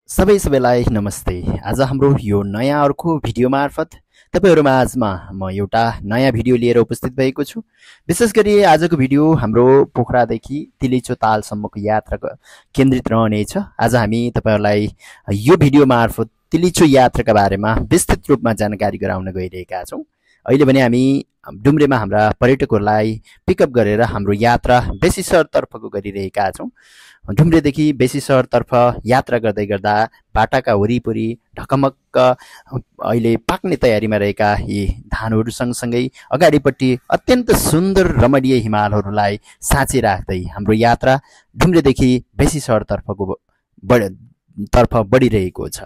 सबैलाई नमस्ते। आज हाम्रो यो नयाँ अर्को भिडियो मार्फत तपाईहरुमा आजमा म एउटा नयाँ भिडियो लिएर उपस्थित भएको छु। विशेष गरी आजको भिडियो हाम्रो पोखरादेखि तिलिचो तालसम्मको यात्राको केन्द्रित रहनेछ। आज हामी तपाईहरुलाई यो भिडियो मार्फत तिलिचो यात्राका बारेमा विस्तृत रूपमा जानकारी गराउन गइरहेका छौं। अहिले भने हामी डुम्रेमा हाम्रा पर्यटकहरूलाई पिकअप गरेर हाम्रो यात्रा बेसी सहरतर्फको गरिरहेका छौं। डुम्रेदेखि बेसी सहरतर्फ यात्रा गर्दै गर्दा बाटाका वरिपरि ढकमक्क अहिले पाक्ने तयारीमा रहेका यी धानहरू सँगसँगै अगाडिपट्टि अत्यन्त सुन्दर रमणीय हिमालहरूलाई साँची राख्दै हाम्रो यात्रा डुम्रेदेखि बेसी सहरतर्फको तर्फ बढिरहेको छ।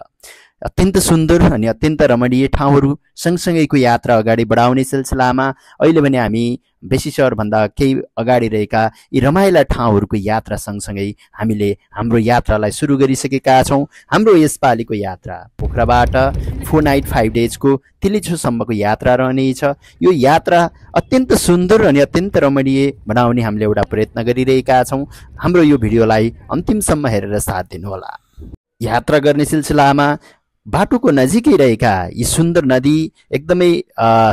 अत्यन्त सुन्दर अनि अत्यन्त रमणीय ठाउँहरू सँगसँगैको यात्रा अगाडि बढाउने सिलसिलामा अहिले भने हामी बेसी सहरभन्दा केही अगाडि रहेका यी रमाइला ठाउँहरूको यात्रा सँगसँगै हामीले हाम्रो यात्रालाई सुरु गरिसकेका छौं। हाम्रो यसपालिको यात्रा पोखराबाट 4 नाइट 5 डेजको तिलिचोसम्मको यात्रा रहनेछ। यो यात्रा अत्यन्त सुन्दर अनि अत्यन्त रमणीय बनाउने हामीले एउटा प्रयत्न गरिरहेका छौं। हाम्रो यो भिडियोलाई अन्तिमसम्म हेरेर साथ दिनुहोला। यात्रा गर्ने सिलसिलामा बाटोको नजिकै रहेका यी सुन्दर नदी एकदमै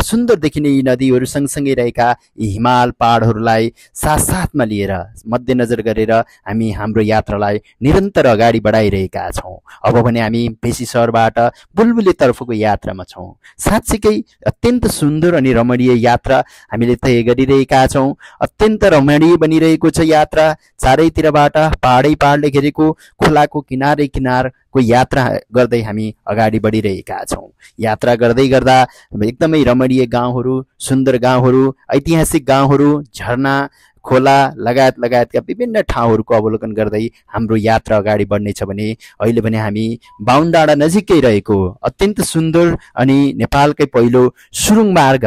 सुन्दर देखिने यी नदीहरू सँगसँगै रहेका यी हिमाल पहाडहरूलाई साथसाथमा लिएर मध्यनजर गरेर हामी हाम्रो यात्रालाई निरन्तर अगाडि बढाइरहेका छौं। अब भने हामी बेसी सहरबाट बुलबुले तर्फको यात्रामा छौं। साँच्चै अत्यन्त सुन्दर अनि रमणीय यात्रा हामीले तय गरिरहेका छौं। अत्यन्त रमणीय बनिरहेको छ यात्रा। चारैतिरबाट पहाडै पहाडले घेरेको खोलाको किनारै किनारको यात्रा गर्दै हामी अगाडि बढिरहेका छौं। यात्रा गर्दै गर्दा एकदमै रमणीय गाउँहरू, सुन्दर गाउँहरू, ऐतिहासिक गाउँहरू, झरना, खोला लगायतका विभिन्न ठाउँहरूको अवलोकन गर्दै हाम्रो यात्रा अगाडि बढ्नेछ भने अहिले भने हामी बाहुनडाँडा नजिकै रहेको अत्यन्त सुन्दर अनि नेपालकै पहिलो सुरुङ मार्ग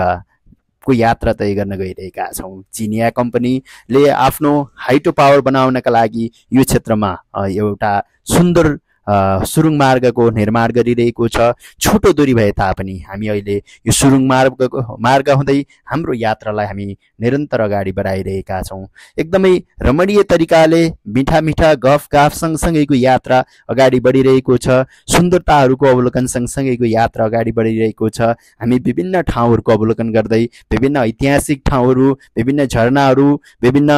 को यात्रा तय गर्न गइरहेका छौं। चिनिया कम्पनीले आफ्नो हाइड्रो पावर बनाउनका लागि यो क्षेत्रमा एउटा सुन्दर सुरुङ मार्गको निर्माण गरिरहेको छ। छोटो दूरी भए तापनि हामी अहिले यो सुरुङ मार्ग हुँदै हाम्रो यात्रालाई हामी निरन्तर अगाडि बढाइरहेका छौं। एकदमै रमणीय तरिकाले मिठा गफ सँगसँगैको यात्रा अगाडि बढिरहेको छ। सुन्दरताहरूको अवलोकन सँगसँगैको यात्रा अगाडि बढिरहेको छ। हामी विभिन्न ठाउँहरूको अवलोकन गर्दै विभिन्न ऐतिहासिक ठाउँहरू, विभिन्न झरनाहरू, विभिन्न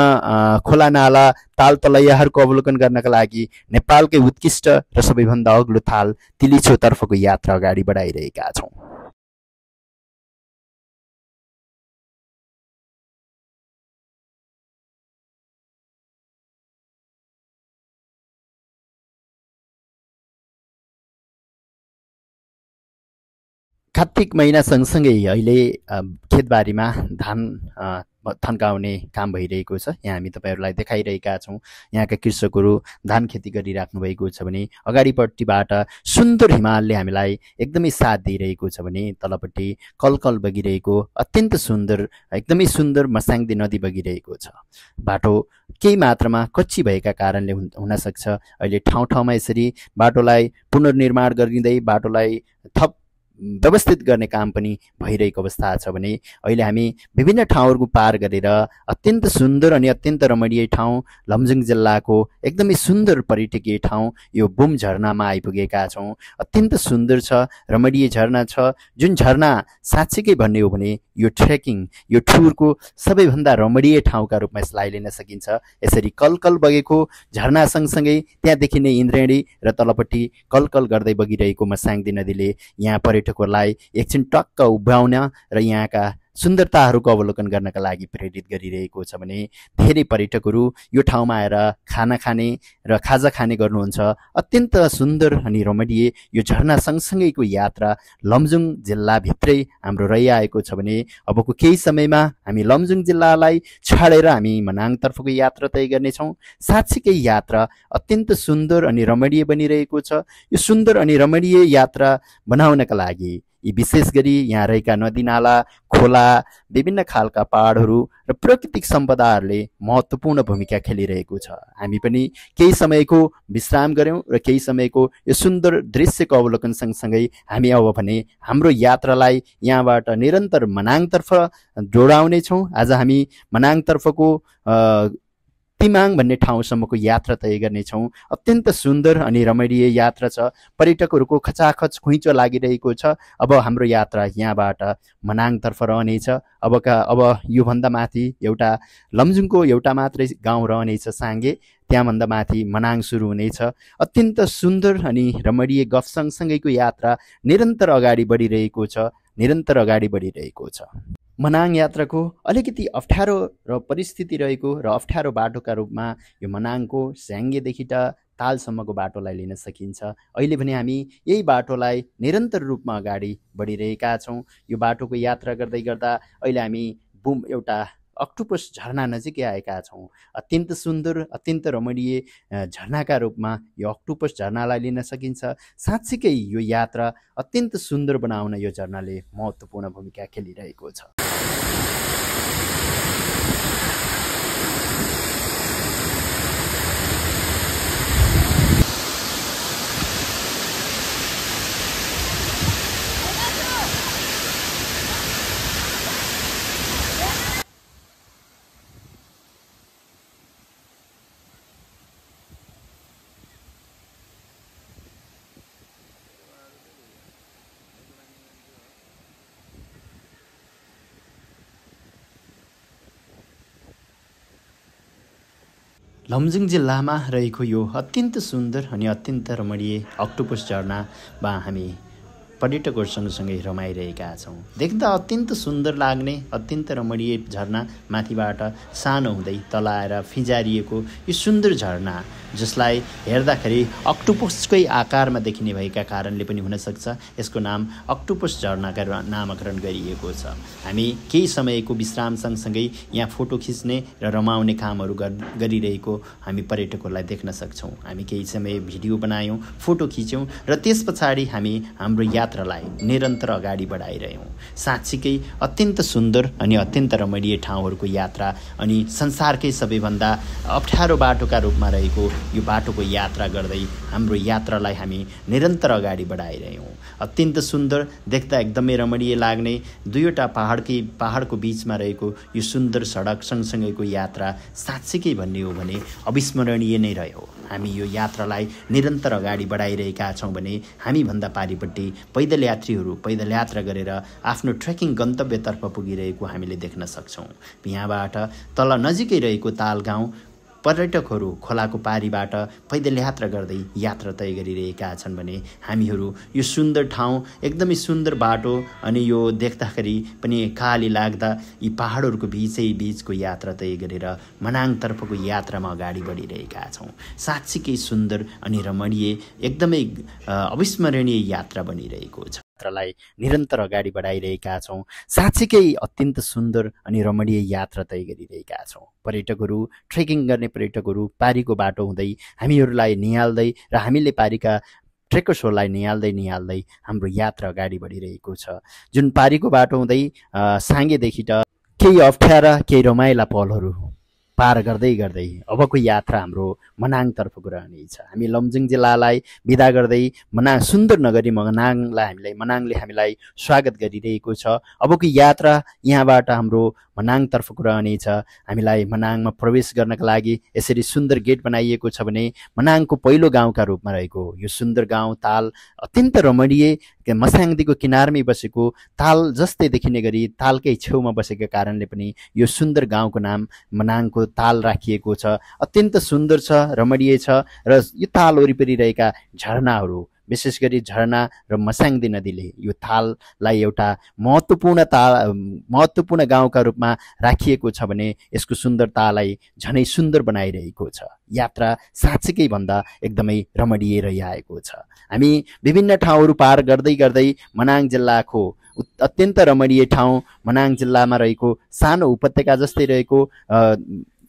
खोलानाला, ताल तलैयाहरूको अवलोकन गर्नका लागि नेपालकै उत्कृष्ट र सबैभन्दा अग्लो ताल तिलिचो तर्फको यात्रा अगाडि बढाइरहेका छौं। कार्तिक महिना सँगसँगै अहिले खेतबारीमा धान थन्काउने काम भइरहेको छ। यहाँ हामी तपाईहरुलाई देखाइरहेका छौं। यहाँका कृषकहरू धान खेती गरिराख्नु भएको छ भने अगाडिपट्टिबाट सुन्दर हिमालले हामीलाई एकदमै साथ दिइरहेको छ भने तलपट्टि कलकल बगिरहेको अत्यन्त सुन्दर एकदमै सुन्दर मसाङदी नदी बगिरहेको छ। बाटो केही मात्रामा कच्ची भएका कारणले हुन सक्छ अहिले ठाउँमा यसरी बाटोलाई पुनर्निर्माण गरिँदै बाटोलाई थप व्यवस्थित गर्ने काम पनि भइरहेको अवस्था छ भने अहिले हामी विभिन्न ठाउँहरूको पार गरेर अत्यन्त सुन्दर अनि अत्यन्त रमणीय ठाउँ लमजुङ जिल्लाको एकदमै सुन्दर पर्यटकीय ठाउँ यो बुम झरनामा आइपुगेका छौं। अत्यन्त सुन्दर छ, रमणीय झरना छ। जुन झरना साँच्चै भन्ने हो भने यो ट्रेकिङ, यो टुरको सबैभन्दा रमणीय ठाउँका रूपमा यसलाई लिन सकिन्छ। यसरी कलकल बगेको झरना सँगसँगै त्यहाँ देखिने इन्द्रेणी र तलपट्टि कलकल गर्दै बगिरहेको मसाङदी नदीले यहाँ पर्यटकहरूलाई एकछिन टक्क उभ्याउन र यहाँका सुन्दरताहरूको अवलोकन गर्नका लागि प्रेरित गरिरहेको छ भने धेरै पर्यटकहरू यो ठाउँमा आएर खाना खाने र खाजा खाने गर्नुहुन्छ। अत्यन्त सुन्दर अनि रमणीय यो झरना सँगसँगैको यात्रा लमजुङ जिल्लाभित्रै हाम्रो रहिआएको छ भने अबको केही समयमा हामी लमजुङ जिल्लालाई छाडेर हामी मनाङतर्फको यात्रा तय गर्नेछौँ। साँच्चीकै यात्रा अत्यन्त सुन्दर अनि रमणीय बनिरहेको छ। यो सुन्दर अनि रमणीय यात्रा बनाउनका लागि यी विशेष गरी यहाँ रहेका नदीनाला, खोला, विभिन्न खालका पहाडहरू र प्राकृतिक सम्पदाहरूले महत्त्वपूर्ण भूमिका खेलिरहेको छ। हामी पनि केही समयको विश्राम गर्यौं र केही समयको यो सुन्दर दृश्यको अवलोकन सँगसँगै हामी अब भने हाम्रो यात्रालाई यहाँबाट निरन्तर मनाङतर्फ जोडाउने छौं। आज हामी मनाङतर्फको तिमाङ भन्ने ठाउँसम्मको यात्रा तय गर्नेछौँ। अत्यन्त सुन्दर अनि रमणीय यात्रा छ। पर्यटकहरूको खचाखच घुइँचो लागिरहेको छ। अब हाम्रो यात्रा यहाँबाट मनाङतर्फ रहनेछ। अब योभन्दा माथि एउटा लमजुङको एउटा मात्रै गाउँ रहनेछ साङ्गे, त्यहाँभन्दा माथि मनाङ सुरु हुनेछ। अत्यन्त सुन्दर अनि रमणीय गफ सँगसँगैको यात्रा निरन्तर अगाडि बढिरहेको छ। मनाङ यात्राको अलिकति अप्ठ्यारो र परिस्थिति रहेको र अप्ठ्यारो बाटोका रूपमा यो मनाङको स्याङ्गेदेखि तालसम्मको बाटोलाई लिन सकिन्छ। अहिले भने हामी यही बाटोलाई निरन्तर रूपमा अगाडि बढिरहेका छौँ। यो बाटोको यात्रा गर्दै गर्दा अहिले हामी एउटा अक्टोपस झरना नजिकै आएका छौँ। अत्यन्त सुन्दर, अत्यन्त रमणीय झरनाका रूपमा यो अक्टोपस झरनालाई लिन सकिन्छ। साँच्चीकै यो यात्रा अत्यन्त सुन्दर बनाउन यो झरनाले महत्त्वपूर्ण भूमिका खेलिरहेको छ। लमजुङ जिल्लामा रहेको यो अत्यन्त सुन्दर अनि अत्यन्त रमणीय अक्टोपस झरनामा हामी पर्यटकहरू सँगसँगै रमाइरहेका छौँ। देख्दा अत्यन्त सुन्दर लाग्ने अत्यन्त रमणीय झरना माथिबाट सानो हुँदै तल आएर फिजारिएको यो सुन्दर झरना, जसलाई हेर्दाखेरि अक्टोपसकै आकारमा देखिने भएका कारणले पनि हुनसक्छ यसको नाम अक्टोपस झरनाका नामकरण गरिएको छ। हामी केही समयको विश्राम सँगसँगै यहाँ फोटो खिच्ने र रमाउने कामहरू गरिरहेको हामी पर्यटकहरूलाई देख्न सक्छौँ। हामी केही समय भिडियो बनायौँ, फोटो खिच्यौँ र त्यस पछाडि हामी हाम्रो यात्रालाई निरन्तर अगाडि बढाइरह्यौँ। साँच्चीकै अत्यन्त सुन्दर अनि अत्यन्त रमणीय ठाउँहरूको यात्रा अनि संसारकै सबैभन्दा अप्ठ्यारो बाटोका रूपमा रहेको यो बाटोको यात्रा गर्दै हाम्रो यात्रालाई हामी निरन्तर अगाडि बढाइरह्यौँ। अत्यन्त सुन्दर, देख्दा एकदमै रमणीय लाग्ने दुईवटा पहाडको बिचमा रहेको यो सुन्दर सडक सँगसँगैको यात्रा साँच्चीकै भन्ने हो भने अविस्मरणीय नै रह्यो। हामी यो यात्रालाई निरन्तर अगाडि बढाइरहेका छौँ भने हामीभन्दा पारिपट्टि पैदल यात्रीहरू पैदल यात्रा गरेर आफ्नो ट्रेकिङ गन्तव्यतर्फ पुगिरहेको हामीले देख्न सक्छौँ। यहाँबाट तल नजिकै रहेको ताल गाउँ पर्यटकहरू खोलाको पारीबाट पैदल यात्रा गर्दै यात्रा तय गरिरहेका छन् भने हामीहरू यो सुन्दर ठाउँ, एकदमै सुन्दर बाटो अनि यो देख्दाखेरि पनि काली लाग्दा यी पहाडहरूको बिचको यात्रा तय गरेर मनाङतर्फको यात्रामा अगाडि बढिरहेका छौँ। साँच्चीकै सुन्दर अनि रमणीय, एकदमै अविस्मरणीय यात्रा बनिरहेको छ। यात्रालाई निरन्तर अगाडि बढाइरहेका छौँ। साँच्चीकै अत्यन्त सुन्दर अनि रमणीय यात्रा तय गरिरहेका छौँ। पर्यटकहरू, ट्रेकिङ गर्ने पर्यटकहरू पारीको बाटो हुँदै हामीहरूलाई निहाल्दै र हामीले पारीका ट्रेकर्सहरूलाई निहाल्दै हाम्रो यात्रा अगाडि बढिरहेको छ। जुन पारीको बाटो हुँदै साङ्गेदेखि केही अप्ठ्यारा केही रमाइला पलहरू पार गर्दै अबको यात्रा हाम्रो मनाङतर्फको रहनेछ। हामी लमजुङ जिल्लालाई बिदा गर्दै सुन्दर नगरी मनाङले हामीलाई स्वागत गरिरहेको छ। अबको यात्रा यहाँबाट हाम्रो मनाङतर्फको रहनेछ। हामीलाई मनाङमा प्रवेश गर्नका लागि यसरी सुन्दर गेट बनाइएको छ भने मनाङको पहिलो गाउँका रूपमा रहेको यो सुन्दर गाउँ ताल अत्यन्त रमणीय, मस्याङदीको किनारमै बसेको ताल जस्तै देखिने गरी तालकै छेउमा बसेका कारणले पनि यो सुन्दर गाउँको नाम मनाङको ताल राखिएको छ। अत्यन्त सुन्दर छ, रमणीय छ र यो ताल वरिपरि रहेका झरनाहरू, विशेष गरी झरना र मस्याङदी नदीले यो ताललाई एउटा महत्त्वपूर्ण गाउँका रूपमा राखिएको छ भने यसको सुन्दरतालाई झनै सुन्दर बनाइरहेको छ। यात्रा साँच्चीकै भन्दा एकदमै रमणीय रहिआएको छ। हामी विभिन्न ठाउँहरू पार गर्दै मनाङ जिल्लाको अत्यन्त रमणीय ठाउँ, मनाङ जिल्लामा रहेको सानो उपत्यका जस्तै रहेको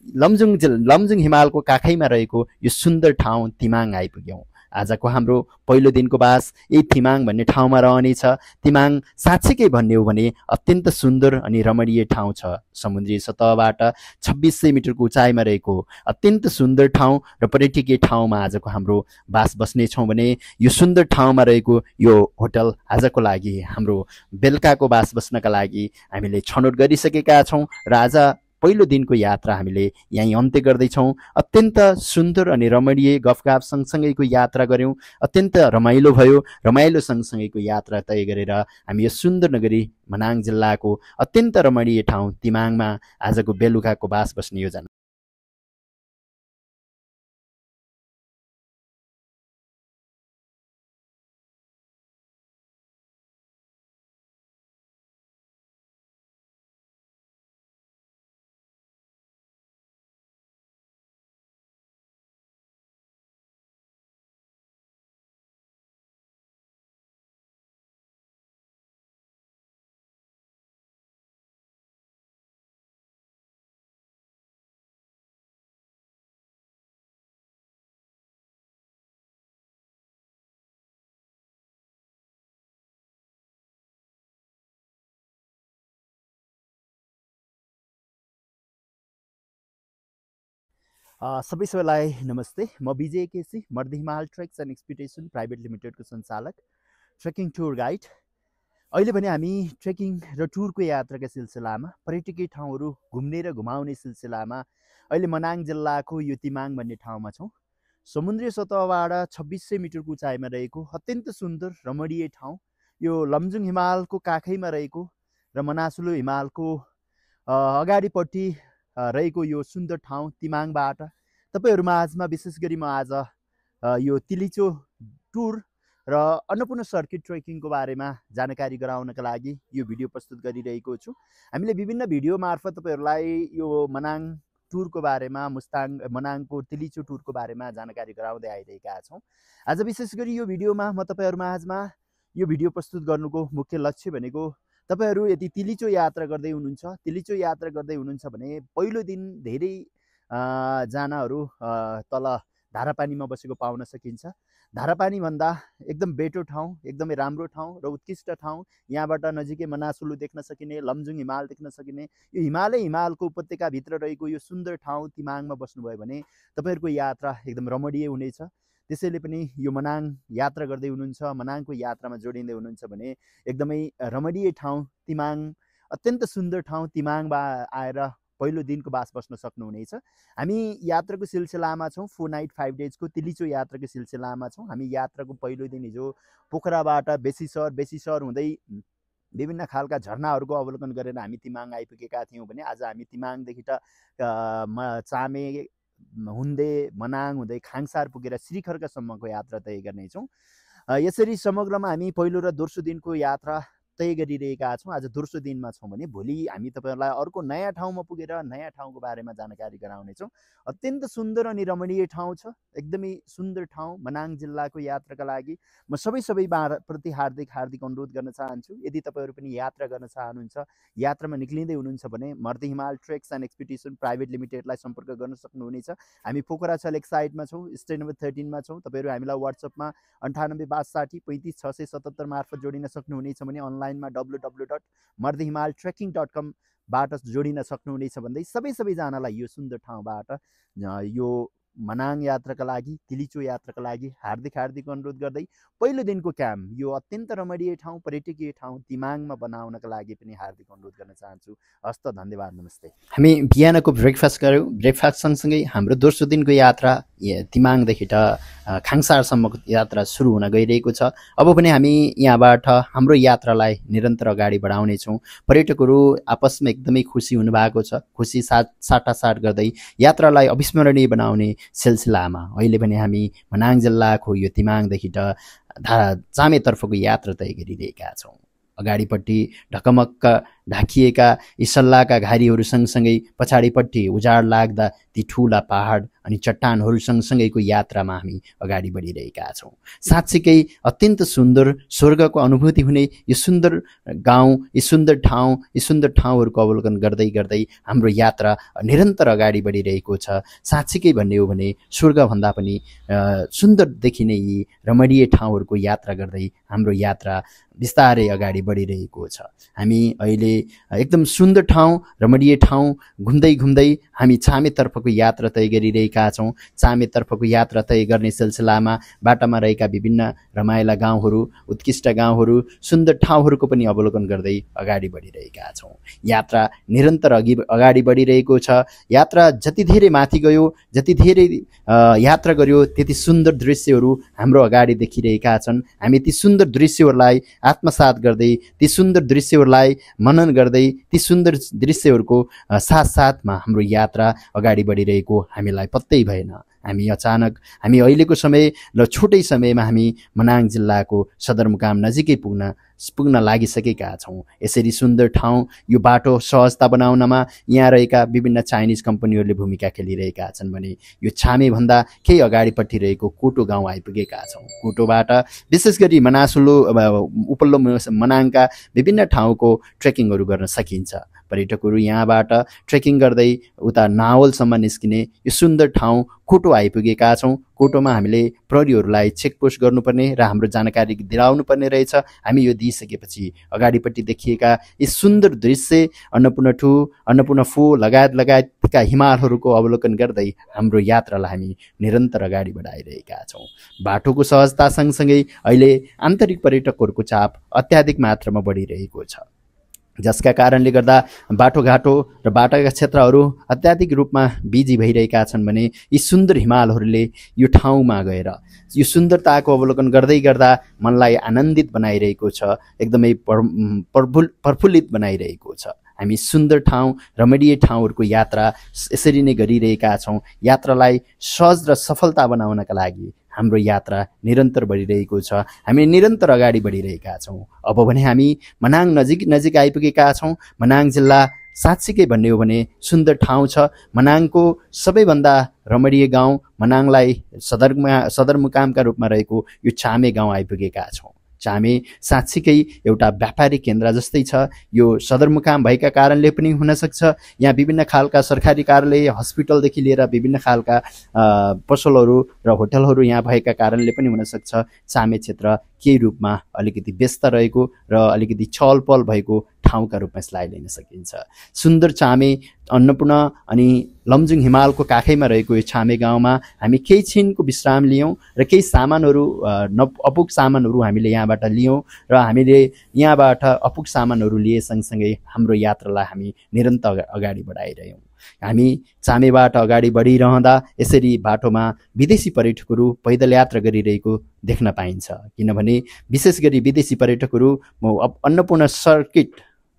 लमजुङ हिमालको काखैमा रहेको यो सुन्दर ठाउँ तिमाङ आइपुग्यौँ। आजको हाम्रो पहिलो दिनको बास यही तिमाङ भन्ने ठाउँमा रहनेछ। तिमाङ साँच्चीकै भन्ने हो भने अत्यन्त सुन्दर अनि रमणीय ठाउँ छ। समुद्री सतहबाट 2600 मिटरको उचाइमा रहेको अत्यन्त सुन्दर ठाउँ र पर्यटकीय ठाउँमा आजको हाम्रो बास बस्नेछौँ भने यो सुन्दर ठाउँमा रहेको यो होटल आजको लागि हाम्रो बेलुकाको बास बस्नका लागि हामीले छनौट गरिसकेका छौँ र आज पहिलो दिनको यात्रा हामीले यहीँ अन्त्य गर्दैछौँ। अत्यन्त सुन्दर अनि रमणीय गफगाफ सँगसँगैको यात्रा गऱ्यौँ। अत्यन्त रमाइलो भयो। रमाइलो सँगसँगैको यात्रा तय गरेर हामी यो सुन्दर नगरी मनाङ जिल्लाको अत्यन्त रमणीय ठाउँ तिमाङमा आजको बेलुकाको बास बस्ने योजना। सबैलाई नमस्ते। म विजय केसी, मर्दी Himal treks and expedition private लिमिटेडको सञ्चालक, ट्रेकिङ टुर गाइड। अहिले भने हामी ट्रेकिङ र टुरको यात्राका सिलसिलामा पर्यटकीय ठाउँहरू घुम्ने र घुमाउने सिलसिलामा अहिले मनाङ जिल्लाको यो तिमाङ भन्ने ठाउँमा छौँ। समुद्री सतहबाट 2600 मिटरको उचाइमा रहेको अत्यन्त सुन्दर रमणीय ठाउँ, यो लमजुङ हिमालको काखैमा रहेको र मनासुलु हिमालको अगाडिपट्टि रहेको यो सुन्दर ठाउँ तिमाङबाट तपाईहरु माझमा विशेष गरी म आज यो तिलिचो टुर र अन्नपूर्ण सर्किट ट्रेकिङको बारेमा जानकारी गराउनका लागि यो भिडियो प्रस्तुत गरिरहेको छु। हामीले विभिन्न भिडियो मार्फत तपाईहरुलाई यो मनाङ टुरको बारेमा, मनाङको तिलिचो टुरको बारेमा जानकारी गराउँदै आइरहेका छौँ। आज विशेष गरी यो भिडियोमा म तपाईहरु माझमा यो भिडियो प्रस्तुत गर्नुको मुख्य लक्ष्य भनेको तपाईहरु यदि तिलिचो यात्रा गर्दै हुनुहुन्छ भने पहिलो दिन धेरै जनाहरु तल धारापानीमा बसेको पाउन सकिन्छ। धारापानी भन्दा एकदम बेटो ठाउँ, एकदमै राम्रो ठाउँ र उत्कृष्ट ठाउँ। यहाँबाट नजिकै मनासुलु देख्न सकिने, लमजुङ हिमाल देख्न सकिने, यो हिमालको उपत्यका भित्र रहेको यो सुन्दर ठाउँ तिमाङमा बस्नुभयो भने तपाईहरुको यात्रा एकदम रमणीय हुनेछ। त्यसैले पनि यो मनाङ यात्रा गर्दै हुनुहुन्छ, मनाङको यात्रामा जोडिँदै हुनुहुन्छ भने एकदमै रमणीय ठाउँ तिमाङ, अत्यन्त सुन्दर ठाउँ तिमाङमा आएर पहिलो दिनको बास बस्न सक्नुहुनेछ। हामी यात्राको सिलसिलामा छौँ, 4 नाइट 5 डेजको तिलिचो यात्राको सिलसिलामा छौँ। हामी यात्राको पहिलो दिन हिजो पोखराबाट बेसीसर हुँदै विभिन्न खालका झरनाहरूको अवलोकन गरेर हामी तिमाङ आइपुगेका थियौँ भने आज हामी तिमाङदेखि त चामे, हुन्डे, मनाङ हुँदै खाङसार पुगेर श्रीखर्कसम्मको यात्रा तय गर्नेछौँ। यसरी समग्रमा हामी पहिलो र दोस्रो दिनको यात्रा तय गरिरहेका छौँ। आज दोस्रो दिनमा छौँ भने भोलि हामी तपाईहरुलाई अर्को नयाँ ठाउँमा पुगेर नयाँ ठाउँको बारेमा जानकारी गराउनेछौँ। अत्यन्त सुन्दर अनि रमणीय ठाउँ छ, एकदमै सुन्दर ठाउँ मनाङ जिल्लाको यात्राका लागि म सबै प्रति हार्दिक अनुरोध गर्न चाहन्छु। यदि तपाईहरु पनि यात्रा गर्न चाहनुहुन्छ, यात्रामा निक्लिँदै हुनुहुन्छ भने मर्दी Himal treks and expedition private लिमिटेडलाई सम्पर्क गर्न सक्नुहुनेछ। हामी पोखरा छ लेक साइडमा छौँ, स्टेट नम्बर 13 मा छौँ। तपाईहरु हामीलाई WhatsAppमा 98 560 35 677 मार्फत जोडिन सक्नुहुनेछ भने अनलाइनमा www.mardihimaltrekking.com बाट जोडिन सक्नुहुनेछ भन्दै सबैजनालाई यो सुन्दर ठाउँबाट यो मनाङ यात्राका लागि, तिलिचो यात्राका लागि हार्दिक अनुरोध गर्दै पहिलो दिनको क्याम्प यो अत्यन्त रमणीय ठाउँ, पर्यटकीय ठाउँ तिमाङमा बनाउनका लागि पनि हार्दिक अनुरोध गर्न चाहन्छु। हस्त, धन्यवाद, नमस्ते। हामी बिहानको ब्रेकफास्ट गऱ्यौँ। ब्रेकफास्ट सँगसँगै हाम्रो दोस्रो दिनको यात्रा तिमाङदेखि त खाङसारसम्मको यात्रा सुरु हुन गइरहेको छ। अब पनि हामी यहाँबाट हाम्रो यात्रालाई निरन्तर अगाडि बढाउनेछौँ। पर्यटकहरू आपसमा एकदमै खुसी हुनुभएको छ। खुसी साटासाट गर्दै यात्रालाई अविस्मरणीय बनाउने सिलसिलामा अहिले पनि हामी मनाङ जिल्लाको यो तिमाङदेखि त चामेतर्फको यात्रा तय गरिरहेका छौँ। अगाडिपट्टि ढकमक्क ढाकिएका यी सल्लाका घारीहरू सँगसँगै पछाडिपट्टि उजाड लाग्दा ती ठुला पहाड अनि चट्टानहरू सँगसँगैको यात्रामा हामी अगाडि बढिरहेका छौँ। साँच्चीकै अत्यन्त सुन्दर, स्वर्गको अनुभूति हुने यो सुन्दर गाउँ, यो सुन्दर ठाउँहरूको अवलोकन गर्दै गर्दै हाम्रो यात्रा निरन्तर अगाडि बढिरहेको छ। साँच्चीकै भन्ने हो भने स्वर्गभन्दा पनि सुन्दर देखिने यी रमणीय ठाउँहरूको यात्रा गर्दै हाम्रो यात्रा बिस्तारै अगाडि बढिरहेको छ। हामी अहिले एकदम सुन्दर ठाउँ, रमणीय ठाउँ घुम्दै घुम्दै हामी छामेतर्फको यात्रा तय गरिरहेका छौँ। छामेतर्फको यात्रा तय गर्ने सिलसिलामा बाटामा रहेका विभिन्न रमाइला गाउँहरू, उत्कृष्ट गाउँहरू, सुन्दर ठाउँहरूको पनि अवलोकन गर्दै अगाडि बढिरहेका छौँ। यात्रा निरन्तर अगाडि बढिरहेको छ। यात्रा जति धेरै माथि गयो, जति धेरै यात्रा गर्यो, त्यति सुन्दर दृश्यहरू हाम्रो अगाडि देखिरहेका छन्। हामी ती सुन्दर दृश्यहरूलाई आत्मसात गर्दै, ती सुन्दर दृश्यहरूलाई मनन गर्दै, ती सुन्दर दृश्यहरूको साथसाथमा हाम्रो यात्रा अगाडि बढिरहेको हामीलाई पत्तै भएन। हामी अहिलेको समय र छोटै समयमा हामी मनाङ जिल्लाको सदरमुकाम नजिकै पुग्न लागिसकेका छौँ। यसरी सुन्दर ठाउँ, यो बाटो सहजता बनाउनमा यहाँ रहेका विभिन्न चाइनिज कम्पनीहरूले भूमिका खेलिरहेका छन् भने यो छामेभन्दा केही अगाडिपट्टि रहेको कोटो गाउँ आइपुगेका छौँ। कोटोबाट विशेष गरी मनासुलु उपल्लो मनाङका विभिन्न ठाउँको ट्रेकिङहरू गर्न सकिन्छ। पर्यटकहरू यहाँबाट ट्रेकिङ गर्दै उता नावलसम्म निस्किने यो सुन्दर ठाउँ कोटो आइपुगेका छौँ। कोटोमा हामीले प्रहरीहरूलाई चेकपोस्ट गर्नुपर्ने र हाम्रो जानकारी दिलाउनु पर्ने रहेछ। हामी यो दिइसकेपछि अगाडिपट्टि देखिएका यी सुन्दर दृश्य अन्नपूर्ण 2, अन्नपूर्ण 4 लगायतका हिमालहरूको अवलोकन गर्दै हाम्रो यात्रालाई हामी निरन्तर अगाडि बढाइरहेका छौँ। बाटोको सहजता सँगसँगै अहिले आन्तरिक पर्यटकहरूको चाप अत्याधिक मात्रामा बढिरहेको छ, जसका कारणले गर्दा बाटोघाटो र बाटाका क्षेत्रहरू अत्याधिक रूपमा बिजी भइरहेका छन् भने यी सुन्दर हिमालहरूले यो ठाउँमा गएर यो सुन्दरताको अवलोकन गर्दै गर्दा मनलाई आनन्दित बनाइरहेको छ, एकदमै प्रफुल्लित बनाइरहेको छ। हामी सुन्दर ठाउँ, रमणीय ठाउँहरूको यात्रा यसरी नै गरिरहेका छौँ। यात्रालाई सहज र सफलता बनाउनका लागि हाम्रो यात्रा निरन्तर बढिरहेको छ। हामी निरन्तर अगाडि बढिरहेका छौँ। अब भने हामी मनाङ नजिक आइपुगेका छौँ। मनाङ जिल्ला साँच्चीकै भन्ने हो भने सुन्दर ठाउँ छ। मनाङको सबैभन्दा रमणीय गाउँ, मनाङलाई सदरमुकामका रूपमा रहेको यो छामे गाउँ आइपुगेका छौँ। छामे साँच्चीकै एउटा व्यापारिक केन्द्र जस्तै छ। यो सदरमुकाम भएका कारणले पनि हुनसक्छ, यहाँ विभिन्न खालका सरकारी कार्यालय, हस्पिटलदेखि लिएर विभिन्न खालका पसलहरू र होटलहरू यहाँ भएका कारणले पनि हुनसक्छ छामे क्षेत्र केही रूपमा अलिकति व्यस्त रहेको र अलिकति चहलपहल भएको ठाउँका रूपमा यसलाई लिन सकिन्छ। सुन्दर छामे, अन्नपूर्ण अनि लमजुङ हिमालको काखैमा रहेको यो छामे गाउँमा हामी केही छिनको विश्राम लियौँ र केही सामानहरू अपुग सामानहरू हामीले यहाँबाट लियौँ र हामीले यहाँबाट अपुग सामानहरू लिए सँगसँगै हाम्रो यात्रालाई हामी निरन्तर अगाडि बढाइरह्यौँ। हामी छामेबाट अगाडि बढिरहँदा यसरी बाटोमा विदेशी पर्यटकहरू पैदल यात्रा गरिरहेको देख्न पाइन्छ। किनभने विशेष गरी विदेशी पर्यटकहरू अन्नपूर्ण सर्किट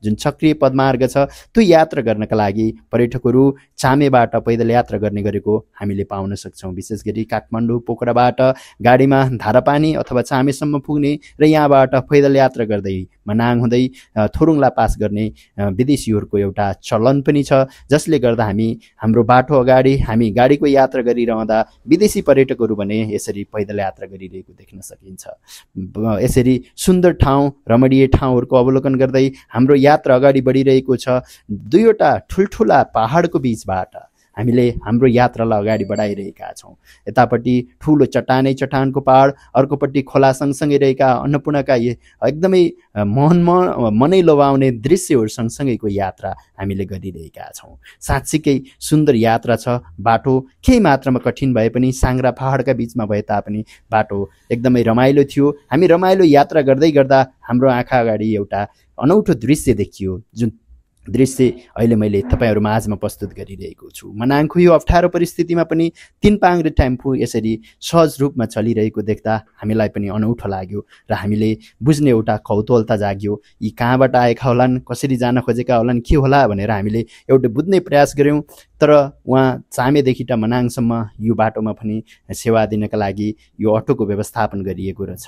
जुन चक्रीय पदमार्ग छ त्यो यात्रा गर्नका लागि पर्यटकहरू छामेबाट पैदल यात्रा गर्ने गरेको हामीले पाउन सक्छौँ। विशेष गरी काठमाडौँ पोखराबाट गाडीमा धारापानी अथवा छामेसम्म पुग्ने र यहाँबाट पैदल यात्रा गर्दै मनाङ हुँदै थोरुङला पास गर्ने विदेशीहरूको एउटा चलन पनि छ, जसले गर्दा हाम्रो बाटो अगाडि हामी गाडीको यात्रा गरिरहँदा विदेशी पर्यटकहरू भने यसरी पैदल यात्रा गरिरहेको देख्न सकिन्छ। यसरी सुन्दर ठाउँ, रमणीय ठाउँहरूको अवलोकन गर्दै हाम्रो यात्रा अगाडि बढिरहेको छ। दुईवटा ठुल्ठुला पहाडको बीचबाट हामीले हाम्रो यात्रालाई अगाडि बढाइरहेका छौँ। यतापट्टि ठुलो चट्टानै चट्टानको पहाड, अर्कोपट्टि खोला सँगसँगै रहेका अन्नपूर्णका एकदमै मनै लोभाउने दृश्यहरू सँगसँगैको यात्रा हामीले गरिरहेका छौँ। साँच्चीकै सुन्दर यात्रा छ। बाटो केही मात्रामा कठिन भए पनि साङ्ग्रा पहाडका बिचमा भए तापनि बाटो एकदमै रमाइलो थियो। हामी रमाइलो यात्रा गर्दै गर्दा हाम्रो आँखा अगाडि एउटा अनौठो दृश्य देखियो, जुन दृश्य अहिले मैले तपाईँहरू माझमा प्रस्तुत गरिरहेको छु। मनाङको यो अप्ठ्यारो परिस्थितिमा पनि 3 पाङ्ग्रे टेम्पो यसरी सहज रूपमा चलिरहेको देख्दा हामीलाई पनि अनौठो लाग्यो र हामीले बुझ्ने एउटा कौतूहलता जाग्यो। यी कहाँबाट आएका होलान्, कसरी जान खोजेका होलान्, के होला भनेर हामीले एउटा बुझ्ने प्रयास गऱ्यौँ। तर उहाँ छामेदेखि मनाङसम्म यो बाटोमा पनि सेवा दिनका लागि यो अटोको व्यवस्थापन गरिएको रहेछ।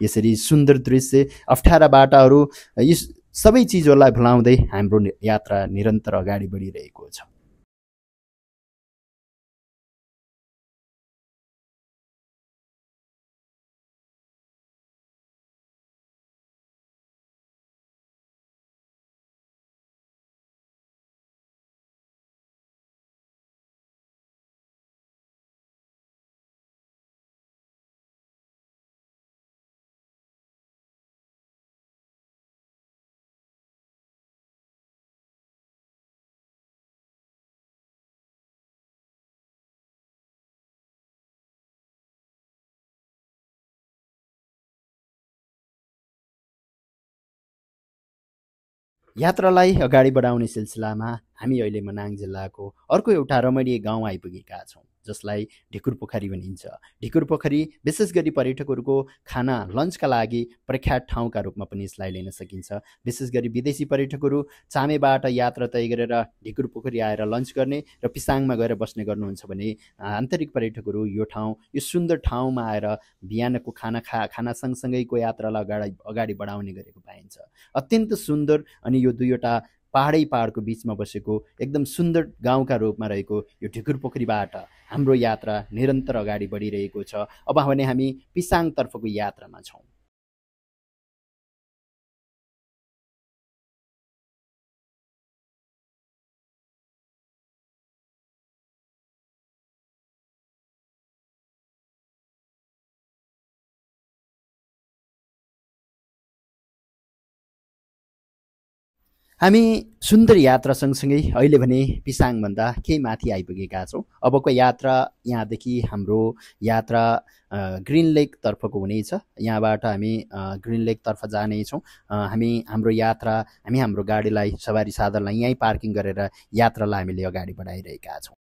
यसरी सुन्दर दृश्य, अप्ठ्यारा बाटाहरू, यी सबै चिजहरूलाई भुलाउँदै हाम्रो यात्रा निरन्तर अगाडि बढिरहेको छ। यात्रालाई अगाडि बढाउने सिलसिलामा हामी अहिले मनाङ जिल्लाको अर्को एउटा रमणीय गाउँ आइपुगेका छौँ, जसलाई ढिकुरपोखरी भनिन्छ। ढिकुरपोखरी विशेष गरी पर्यटकहरूको खाना लन्चका लागि प्रख्यात ठाउँका रूपमा पनि यसलाई लिन सकिन्छ। विशेष गरी विदेशी पर्यटकहरू चामेबाट यात्रा तय गरेर ढिकुरपोखरी आएर लन्च गर्ने र पिसाङमा गएर बस्ने गर्नुहुन्छ भने आन्तरिक पर्यटकहरू यो सुन्दर ठाउँमा आएर बिहानको खाना सँगसँगैको यात्रालाई अगाडि बढाउने गरेको पाइन्छ। अत्यन्त सुन्दर अनि यो दुईवटा पहाडको बिचमा बसेको एकदम सुन्दर गाउँका रूपमा रहेको यो ढिकुरपोखरीबाट हाम्रो यात्रा निरन्तर अगाडि बढिरहेको छ। अब भने हामी पिसाङतर्फको यात्रामा छौँ। हामी सुन्दर यात्रा सँगसँगै अहिले भने पिसाङभन्दा केही माथि आइपुगेका छौँ। अबको यात्रा यहाँदेखि हाम्रो यात्रा ग्रिन लेकतर्फको हुनेछ। यहाँबाट हामी ग्रिन लेकतर्फ जानेछौँ। हामी हाम्रो गाडीलाई सवारी साधनलाई यहीँ पार्किङ गरेर यात्रालाई हामीले अगाडि बढाइरहेका छौँ।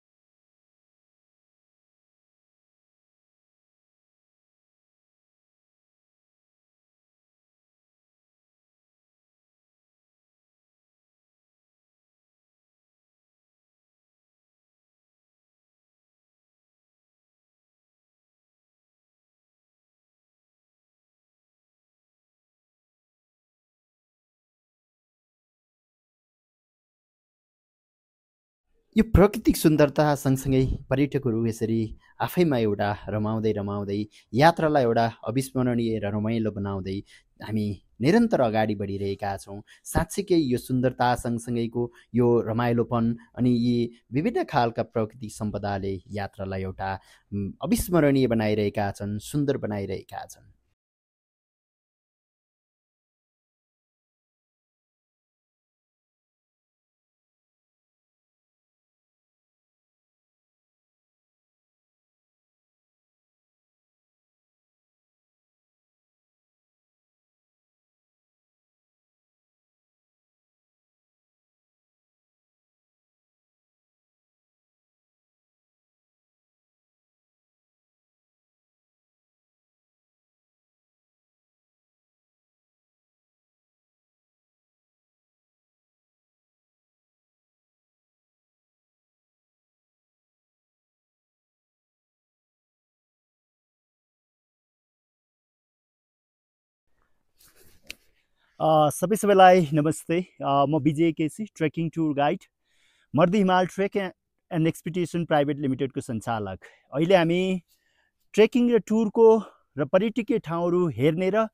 यो प्राकृतिक सुन्दरता सँगसँगै पर्यटकहरू यसरी आफैमा एउटा रमाउँदै यात्रालाई एउटा अविस्मरणीय र रमाइलो बनाउँदै हामी निरन्तर अगाडि बढिरहेका छौँ। साँच्चीकै यो सुन्दरता सँगसँगैको यो रमाइलोपन अनि यी विभिन्न खालका प्राकृतिक सम्पदाले यात्रालाई एउटा अविस्मरणीय बनाइरहेका छन्, सुन्दर बनाइरहेका छन्। सबैलाई नमस्ते। म विजय केसी, ट्रेकिङ टुर गाइड, मर्दी हिमाल ट्रेक एन्ड एक्सपिडिसन प्राइभेट लिमिटेडको सञ्चालक। अहिले हामी ट्रेकिङ र टुरको र पर्यटकीय ठाउँहरू हेर्ने र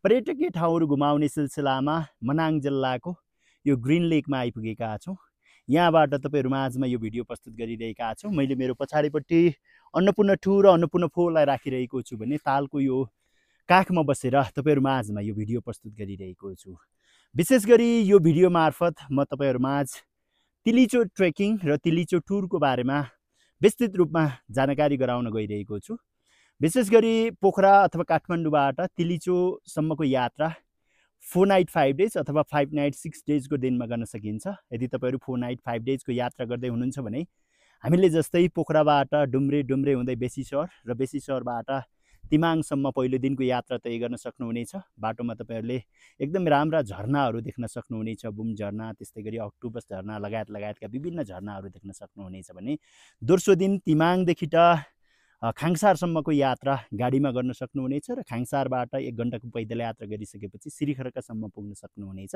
पर्यटकीय ठाउँहरू घुमाउने सिलसिलामा मनाङ जिल्लाको यो ग्रिन लेकमा आइपुगेका छौँ। यहाँबाट तपाईँहरू माझमा यो भिडियो प्रस्तुत गरिरहेका छौँ। मैले मेरो पछाडिपट्टि अन्नपूर्ण टुर र अन्नपूर्ण फोरलाई राखिरहेको छु भने तालको यो काखमा बसेर तपाईँहरू माझमा यो भिडियो प्रस्तुत गरिरहेको छु। विशेष गरी यो भिडियो मार्फत म तपाईँहरू माझ तिलिचो ट्रेकिङ र तिलिचो टुरको बारेमा विस्तृत रूपमा जानकारी गराउन गइरहेको छु। विशेष गरी पोखरा अथवा काठमाडौँबाट तिलिचोसम्मको यात्रा 4 नाइट 5 डेज अथवा 5 नाइट 6 डेजको दिनमा गर्न सकिन्छ। यदि तपाईँहरू 4 नाइट 5 डेजको यात्रा गर्दै हुनुहुन्छ भने हामीले जस्तै पोखराबाट डुम्रे हुँदै बेसी सहर र बेसी सहरबाट तिमाङसम्म पहिलो दिनको यात्रा तय गर्न सक्नुहुनेछ। बाटोमा तपाईँहरूले एकदम राम्रा झरनाहरू देख्न सक्नुहुनेछ। बुम झरना, त्यस्तै गरी अक्टोपस झरना लगायतका विभिन्न झरनाहरू देख्न सक्नुहुनेछ भने दोस्रो दिन तिमाङदेखि खाङसारसम्मको यात्रा गाडीमा गर्न सक्नुहुनेछ र खाङसारबाट 1 घण्टाको पैदल यात्रा गरिसकेपछि श्रीखर्कासम्म पुग्न सक्नुहुनेछ।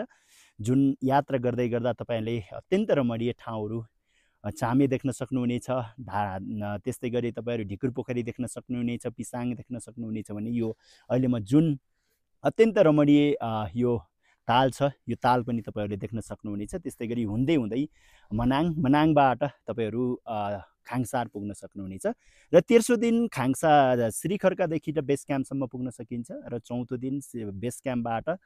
जुन यात्रा गर्दै गर्दा तपाईँले अत्यन्त रमणीय ठाउँहरू चामे देख्न सक्नुहुनेछ। त्यस्तै गरी तपाईँहरू ढिकुरपोखरी देख्न सक्नुहुनेछ, पिसाङ देख्न सक्नुहुनेछ भने यो अहिले म जुन अत्यन्त रमणीय यो ताल छ, यो ताल पनि तपाईँहरूले देख्न सक्नुहुनेछ। त्यस्तै गरी हुँदै मनाङबाट तपाईँहरू खाङसार पुग्न सक्नुहुनेछ र तेस्रो दिन श्रीखर्कादेखि बेस क्याम्पसम्म पुग्न सकिन्छ र चौथो दिन बेस क्याम्पबाट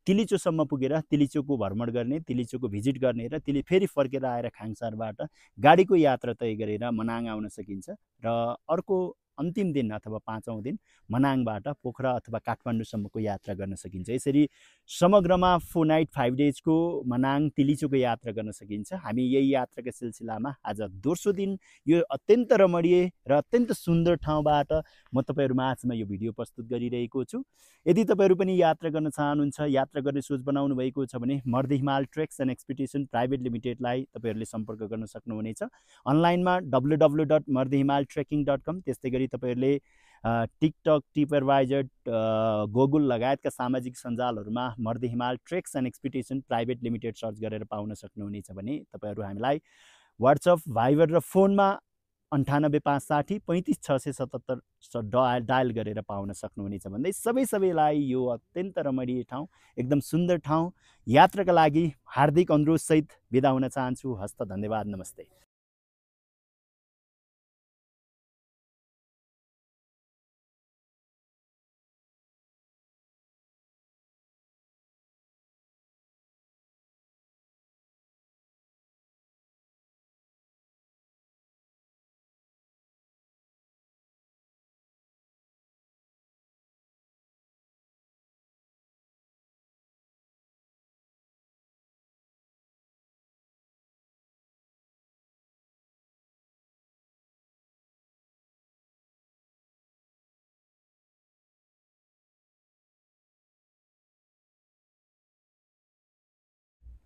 तिलिचोसम्म पुगेर तिलिचोको भ्रमण गर्ने, तिलिचोको भिजिट गर्ने र फेरि फर्केर आएर खाङसारबाट गाडीको यात्रा तय गरेर मनाङ आउन सकिन्छ। र अर्को अन्तिम दिन अथवा 5औं दिन मनाङबाट पोखरा अथवा काठमाडौँसम्मको यात्रा गर्न सकिन्छ। यसरी समग्रमा 4 नाइट 5 डेजको मनाङ तिलिचोको यात्रा गर्न सकिन्छ। हामी यही यात्राको सिलसिलामा आज दोस्रो दिन यो अत्यन्त रमणीय र अत्यन्त सुन्दर ठाउँबाट म तपाईहरुमा आजमा यो भिडियो प्रस्तुत गरिरहेको छु। यदि तपाईहरु पनि यात्रा गर्न चाहनुहुन्छ, यात्रा गर्ने सोच बनाउनु भएको छ भने मर्दी Himal treks and expedition private लिमिटेडलाई तपाईहरुले सम्पर्क गर्न सक्नुहुनेछ। अनलाइनमा www.mardihimaltrekking.com, त्यस्तै गरी तपाईहरुले टिकटक, ट्रिपएडवाइजर, गुगल लगायतका सामाजिक सञ्जालहरुमा Mardi Himal treks and expedition private limited search गरेर पाउन सक्नुहुनेछ भने तपाईहरु हामीलाई व्हाट्सएप, भाइबर र फोनमा 9856 35677 डायल गरेर पाउन सक्नुहुनेछ भन्दै सबैलाई यो अत्यन्त रमणीय ठाउँ, एकदम सुन्दर ठाउँ यात्राका लागि हार्दिक अनुरोध सहित बिदा हुन चाहन्छु। हस्त धन्यवाद, नमस्ते।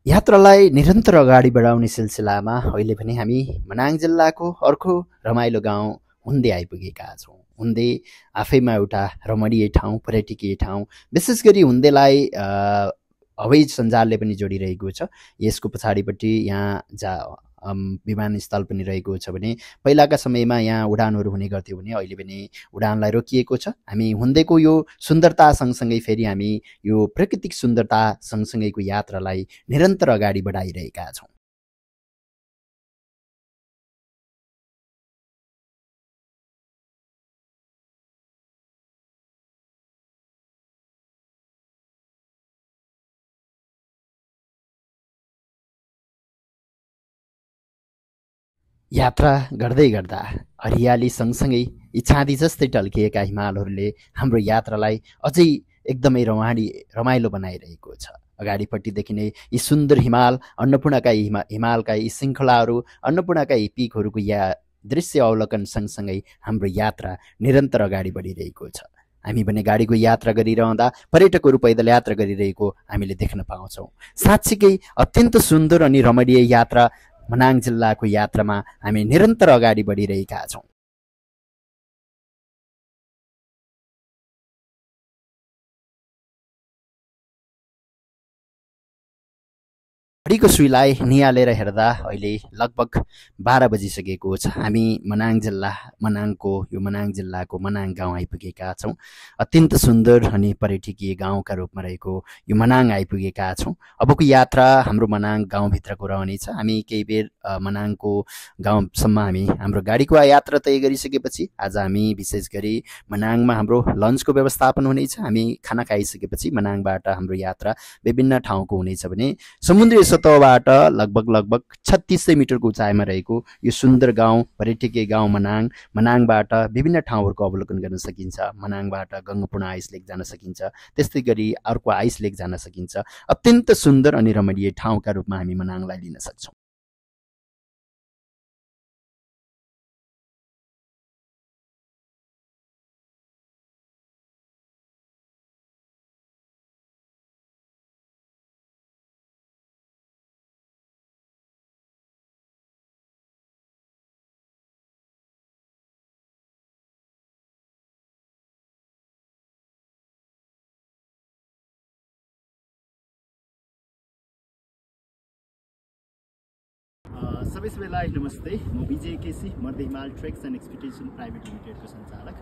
यात्रालाई निरन्तर अगाडि बढाउने सिलसिलामा अहिले पनि हामी मनाङ जिल्लाको अर्को रमाइलो गाउँ हुन्दे आइपुगेका छौँ। हुन्दे आफैमा एउटा रमणीय ठाउँ, पर्यटकीय ठाउँ। विशेष गरी हुन्देलाई हवाई सञ्जालले पनि जोडिरहेको छ। यसको पछाडिपट्टि यहाँ विमानस्थल पनि रहेको छ भने पहिलाका समयमा यहाँ उडानहरू हुने गर्थ्यो भने अहिले पनि उडानलाई रोकिएको छ। हामी हुन्देको यो सुन्दरता सँगसँगै फेरि हामी यो प्राकृतिक सुन्दरता सँगसँगैको यात्रालाई निरन्तर अगाडि बढाइरहेका छौँ। यात्रा गर्दै गर्दा हरियाली सँगसँगै यी छाँदी जस्तै टल्किएका हिमालहरूले हाम्रो यात्रालाई अझै एकदमै रमाइलो बनाइरहेको छ। अगाडिपट्टिदेखि नै यी सुन्दर हिमाल, अन्नपूर्णका हिमालका यी श्रृङ्खलाहरू, अन्नपूर्णका यी पिकहरूको दृश्य अवलोकन सँगसँगै हाम्रो यात्रा निरन्तर अगाडि बढिरहेको छ। हामी भने गाडीको यात्रा गरिरहँदा पर्यटकहरू पैदल यात्रा गरिरहेको हामीले देख्न पाउँछौँ। साँच्चीकै अत्यन्त सुन्दर अनि रमणीय यात्रा मनाङ जिल्लाको यात्रामा हामी निरन्तर अगाडि बढिरहेका छौँ। घडीको सुईलाई निहालेर हेर्दा अहिले लगभग 12 बजिसकेको छ। हामी मनाङ जिल्लाको मनाङ गाउँ आइपुगेका छौँ। अत्यन्त सुन्दर अनि पर्यटकीय गाउँका रूपमा रहेको यो मनाङ आइपुगेका छौँ। अबको यात्रा हाम्रो मनाङ गाउँभित्रको रहनेछ। हामी केही बेर मनाङको गाउँसम्म हाम्रो गाडीको यात्रा तय गरिसकेपछि आज हामी विशेष गरी मनाङमा हाम्रो लन्चको व्यवस्थापन हुनेछ। हामी खाना खाइसकेपछि मनाङबाट हाम्रो यात्रा विभिन्न ठाउँको हुनेछ भने समुद्री सतहबाट लगभग 3600 मिटरको उचाइमा रहेको यो सुन्दर गाउँ, पर्यटकीय गाउँ मनाङबाट विभिन्न ठाउँहरूको अवलोकन गर्न सकिन्छ। मनाङबाट गङ्गापूर्ण आइस लेक जान सकिन्छ, त्यस्तै गरी अर्को आइस लेक जान सकिन्छ। अत्यन्त सुन्दर अनि रमणीय ठाउँका रूपमा हामी मनाङलाई लिन सक्छौँ। सबैलाई नमस्ते। म विजय केसी, मर्दी Himal treks and expedition private लिमिटेडको सञ्चालक।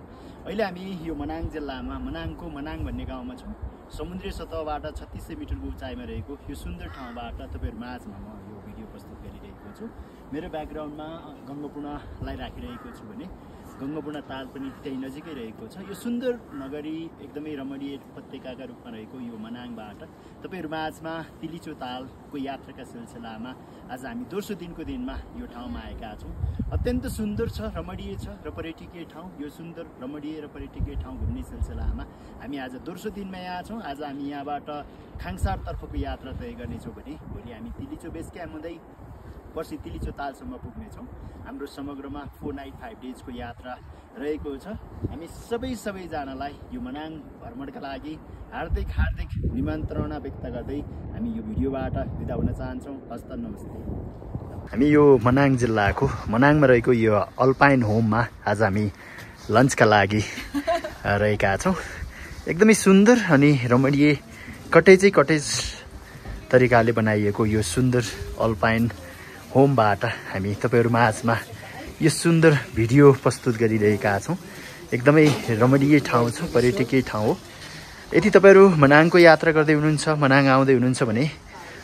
अहिले हामी यो मनाङ जिल्लामा मनाङको मनाङ भन्ने गाउँमा छौँ। समुद्री सतहबाट 3600 मिटरको उचाइमा रहेको यो सुन्दर ठाउँबाट तपाईहरु माझमा म यो भिडियो प्रस्तुत गरिरहेको छु। मेरो ब्याकग्राउन्डमा गङ्गापूर्णलाई राखिरहेको छु भने गङ्गपूर्ण ताल पनि त्यही नजिकै रहेको छ। यो सुन्दर नगरी एकदमै रमणीय उपत्यकाका रूपमा रहेको यो मनाङबाट तपाईँहरू माझमा तिलिचो तालको यात्राका सिलसिलामा आज हामी दोस्रो दिनको दिनमा यो ठाउँमा आएका छौँ। अत्यन्त सुन्दर छ, रमणीय छ र पर्यटकीय ठाउँ। यो सुन्दर रमणीय र पर्यटकीय ठाउँ घुम्ने सिलसिलामा हामी आज दोस्रो दिनमा यहाँ छौँ। आज हामी यहाँबाट खाङसारतर्फको यात्रा तय गर्नेछौँ भने भोलि हामी तिलिचो बेस क्याम्प हुँदै पर्सि तिलिचो तालसम्म पुग्नेछौँ। हाम्रो समग्रमा 4 नाइट 5 डेजको यात्रा रहेको छ। हामी सबैजनालाई यो मनाङ भ्रमणका लागि हार्दिक निमन्त्रणा व्यक्त गर्दै हामी यो भिडियोबाट बिदा हुन चाहन्छौँ। हस्त नमस्ते। हामी यो मनाङ जिल्लाको मनाङमा रहेको यो अल्पाइन होममा आज हामी लन्चका लागि रहेका छौँ। एकदमै सुन्दर अनि रमणीय कटेज तरिकाले बनाइएको यो सुन्दर अल्पाइन होमबाट हामी तपाईँहरू माझमा यो सुन्दर भिडियो प्रस्तुत गरिरहेका छौँ। एकदमै रमणीय ठाउँ छ, पर्यटकीय ठाउँ हो। यदि तपाईँहरू मनाङको यात्रा गर्दै हुनुहुन्छ, मनाङ आउँदै हुनुहुन्छ भने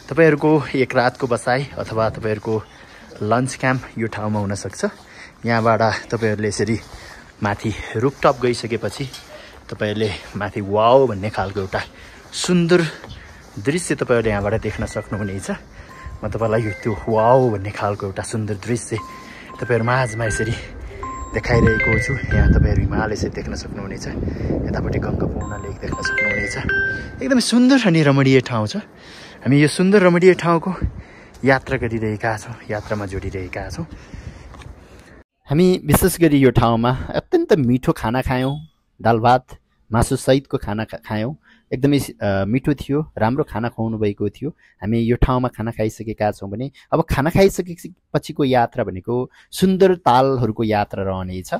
तपाईँहरूको एक रातको बसाइ अथवा तपाईँहरूको लन्च क्याम्प यो ठाउँमा हुनसक्छ। यहाँबाट तपाईँहरूले यसरी माथि रुफटप गइसकेपछि तपाईँहरूले माथि वाउ भन्ने खालको एउटा सुन्दर दृश्य तपाईँहरूले यहाँबाट देख्न सक्नुहुनेछ। म तपाईँलाई त्यो वाउ भन्ने खालको एउटा सुन्दर दृश्य तपाईँहरू माझमा यसरी देखाइरहेको छु। यहाँ तपाईँहरू हिमाल यसरी देख्न सक्नुहुनेछ, यतापट्टि गङ्गपूर्ण लेक देख्न सक्नुहुनेछ। एकदमै सुन्दर अनि रमणीय ठाउँ छ। हामी यो सुन्दर रमणीय ठाउँको यात्रा गरिरहेका छौँ, यात्रामा जोडिरहेका छौँ। हामी विशेष गरी यो ठाउँमा अत्यन्त मिठो खाना खायौँ, दाल भात मासु सहितको खाना खायौँ। एकदमै मिठो थियो, राम्रो खाना खुवाउनु भएको थियो। हामी यो ठाउँमा खाना खाइसकेका छौँ भने अब खाना खाइसकेपछिको यात्रा भनेको सुन्दर तालहरूको यात्रा रहनेछ।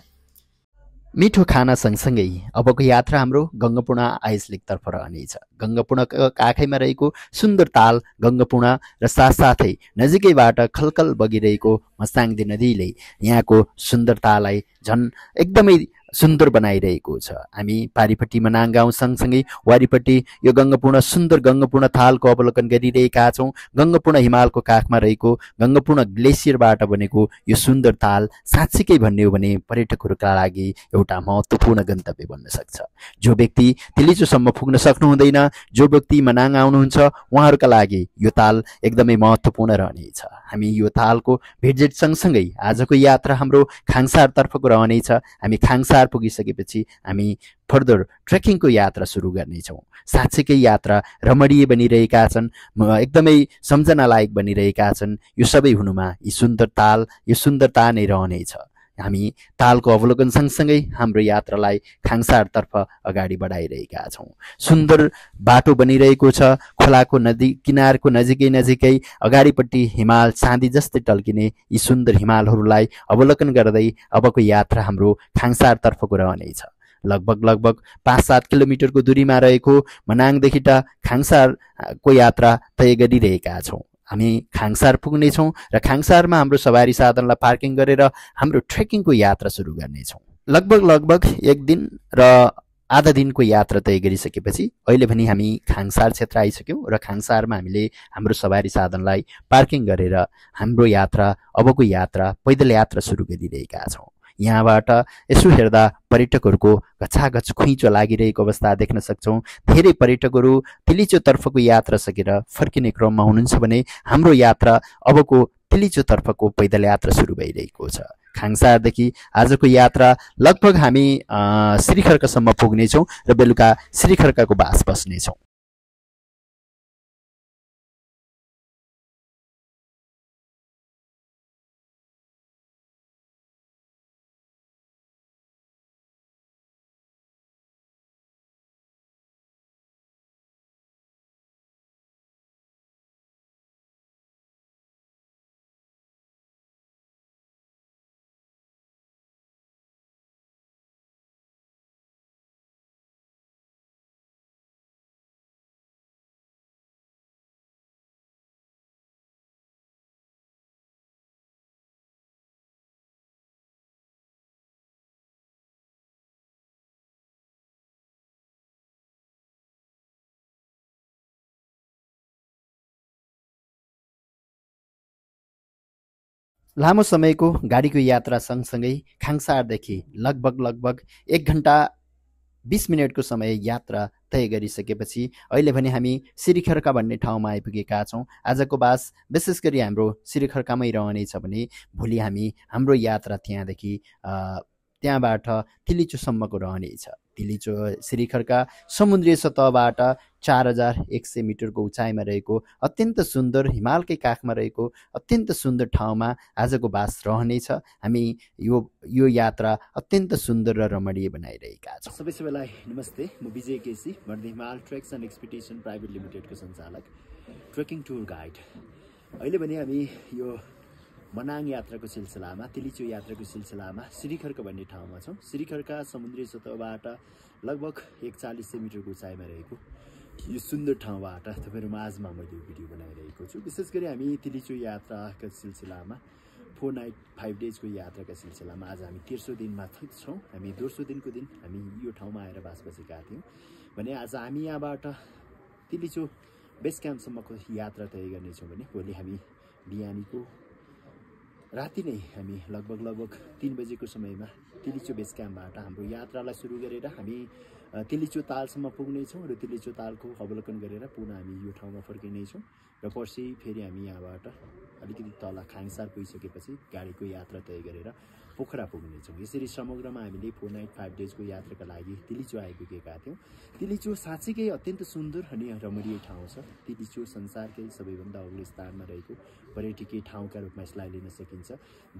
मिठो खाना सँगसँगै अबको यात्रा हाम्रो गङ्गपूर्ण आइस लेकतर्फ रहनेछ। गङ्गपूर्णको काखैमा रहेको सुन्दर ताल गङ्गपूर्ण र साथसाथै नजिकैबाट खलखल बगिरहेको मस्ताङदी नदीले यहाँको सुन्दरतालाई झन् एकदमै सुन्दर बनाइरहेको छ। हामी पारिपट्टि मनाङ गाउँ सँगसँगै वारिपट्टि यो सुन्दर गङ्गपूर्ण तालको अवलोकन गरिरहेका छौँ। गङ्गपूर्ण हिमालको काखमा रहेको गङ्गपूर्ण ग्लेसियरबाट बनेको यो सुन्दर ताल साँच्चीकै भन्ने हो भने पर्यटकहरूका लागि एउटा महत्त्वपूर्ण गन्तव्य बन्न सक्छ। जो व्यक्ति तिलिचोसम्म पुग्न सक्नुहुँदैन, जो व्यक्ति मनाङ आउनुहुन्छ, उहाँहरूका लागि यो ताल एकदमै महत्त्वपूर्ण रहनेछ। हामी यो तालको भेटजेट सँगसँगै आजको यात्रा हाम्रो खाङसारतर्फको रहनेछ। हामी खाङसार पुगिसकेपछि हामी फर्दर ट्रेकिङको यात्रा सुरु गर्नेछौँ। साँच्चीकै यात्रा रमणीय बनिरहेका छन्, एकदमै सम्झनालायक बनिरहेका छन्। यो सबै हुनुमा यी सुन्दरता नै रहनेछ। हामी तालको अवलोकन सँगसँगै हाम्रो यात्रालाई खाङसारतर्फ अगाडि बढाइरहेका छौँ। सुन्दर बाटो बनिरहेको छ। खोलाको किनारको नजिकै अगाडिपट्टि हिमाल चाँदी जस्तै टल्किने यी सुन्दर हिमालहरूलाई अवलोकन गर्दै अबको यात्रा हाम्रो खाङसारतर्फको रहनेछ। लगभग 5-7 किलोमिटरको दूरीमा रहेको मनाङदेखि खाङसारको यात्रा तय गरिरहेका छौँ। हामी खाङसार पुग्नेछौँ र खाङसारमा हाम्रो सवारी साधनलाई पार्किङ गरेर हाम्रो ट्रेकिङको यात्रा सुरु गर्नेछौँ। लगभग 1 दिन र आधा दिनको यात्रा तय गरिसकेपछि अहिले पनि हामी खाङसार क्षेत्र आइसक्यौँ र खाङसारमा हामीले हाम्रो सवारी साधनलाई पार्किङ गरेर हाम्रो अबको यात्रा पैदल यात्रा सुरु गरिरहेका छौँ। यहाँबाट यसो हेर्दा पर्यटकहरूको गच्छागछ खुइँचो लागिरहेको अवस्था देख्न सक्छौँ। धेरै पर्यटकहरू तिलिचोतर्फको यात्रा सकेर फर्किने क्रममा हुनुहुन्छ भने हाम्रो यात्रा अबको तिलिचोतर्फको पैदल यात्रा सुरु भइरहेको छ। खाङसारदेखि आजको यात्रा लगभग हामी श्रीखर्कसम्म पुग्नेछौँ र बेलुका श्रीखर्कको बास बस्नेछौँ। लामो समयको गाडीको यात्रा सँगसँगै खाङसारदेखि लगभग 1 घण्टा 20 मिनटको समय यात्रा तय गरिसकेपछि अहिले भने हामी सिरिखर्का भन्ने ठाउँमा आइपुगेका छौँ। आजको बास विशेष गरी हाम्रो सिरिखर्कामै रहनेछ भने भोलि हामी हाम्रो यात्रा त्यहाँबाट तिलिचोसम्मको रहनेछ। तिलिचो सिरिखर्का समुद्रीय सतहबाट 4100 मिटरको उचाइमा रहेको अत्यन्त सुन्दर हिमालकै काखमा रहेको अत्यन्त सुन्दर ठाउँमा आजको बास रहनेछ। हामी यो यात्रा अत्यन्त सुन्दर र रमणीय बनाइरहेका छौँ। सबैलाई नमस्ते, म विजय केसी, मर्दे Himal treks and expedition private लिमिटेडको सञ्चालक, ट्रेकिङ टुर गाइड। अहिले भने हामी यो मनाङ यात्राको सिलसिलामा, तिलिचो यात्राको सिलसिलामा सिरिखर्का भन्ने ठाउँमा छौँ। सिरिखर्का समुद्री सतहबाट लगभग 4100 मिटरको उचाइमा रहेको यो सुन्दर ठाउँबाट तपाईँहरू माझमा मैले यो भिडियो बनाइरहेको छु। विशेष गरी हामी तिलिचो यात्राका सिलसिलामा 4 नाइट 5 डेजको यात्राका सिलसिलामा आज हामी 13औं दिनमा छौँ। हामी 200 दिनको दिन हामी यो ठाउँमा आएर बास बसेका थियौँ भने आज हामी यहाँबाट तिलिचो बेस क्याम्पसम्मको यात्रा तय गर्नेछौँ भने भोलि हामी बिहानीको राति नै हामी लगभग 3 बजेको समयमा तिलिचो बेस क्याम्पबाट हाम्रो यात्रालाई सुरु गरेर हामी तिलिचो तालसम्म पुग्नेछौँ र तिलिचो तालको अवलोकन गरेर पुनः हामी यो ठाउँमा फर्किनेछौँ र पर्सि फेरि हामी यहाँबाट अलिकति तल खाङसार पुगिसकेपछि गाडीको यात्रा तय गरेर पोखरा पुग्नेछौँ। यसरी समग्रमा हामीले 4 नाइट 5 डेजको यात्राका लागि तिलिचो आइपुगेका थियौँ। तिलिचो साँच्चीकै अत्यन्त सुन्दर अनि रमणीय ठाउँ छ। तिलिचो संसारकै सबैभन्दा अग्लो स्थानमा रहेको पर्यटकीय ठाउँका रूपमा यसलाई लिन सकिन्छ।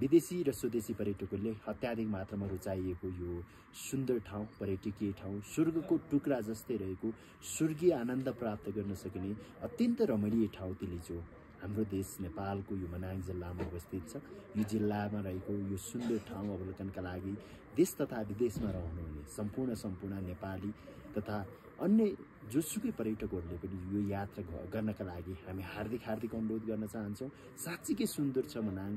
विदेशी र स्वदेशी पर्यटकहरूले अत्याधिक मात्रामा रुचाइएको यो सुन्दर ठाउँ, पर्यटकीय ठाउँ, स्वर्गको टुक्रा जस्तै रहेको स्वर्गीय आनन्द प्राप्त गर्न सकिने अत्यन्त रमणीय ठाउँ तिलिचो हाम्रो देश नेपालको यो मनाङ जिल्लामा अवस्थित छ। यो जिल्लामा रहेको यो सुन्दर ठाउँ अवलोकनका लागि देश तथा विदेशमा रहनुहुने सम्पूर्ण नेपाली तथा अन्य जोसुकै पर्यटकहरूले पनि यो यात्रा गर्नका लागि हामी हार्दिक अनुरोध गर्न चाहन्छौँ। साँच्चीकै सुन्दर छ मनाङ,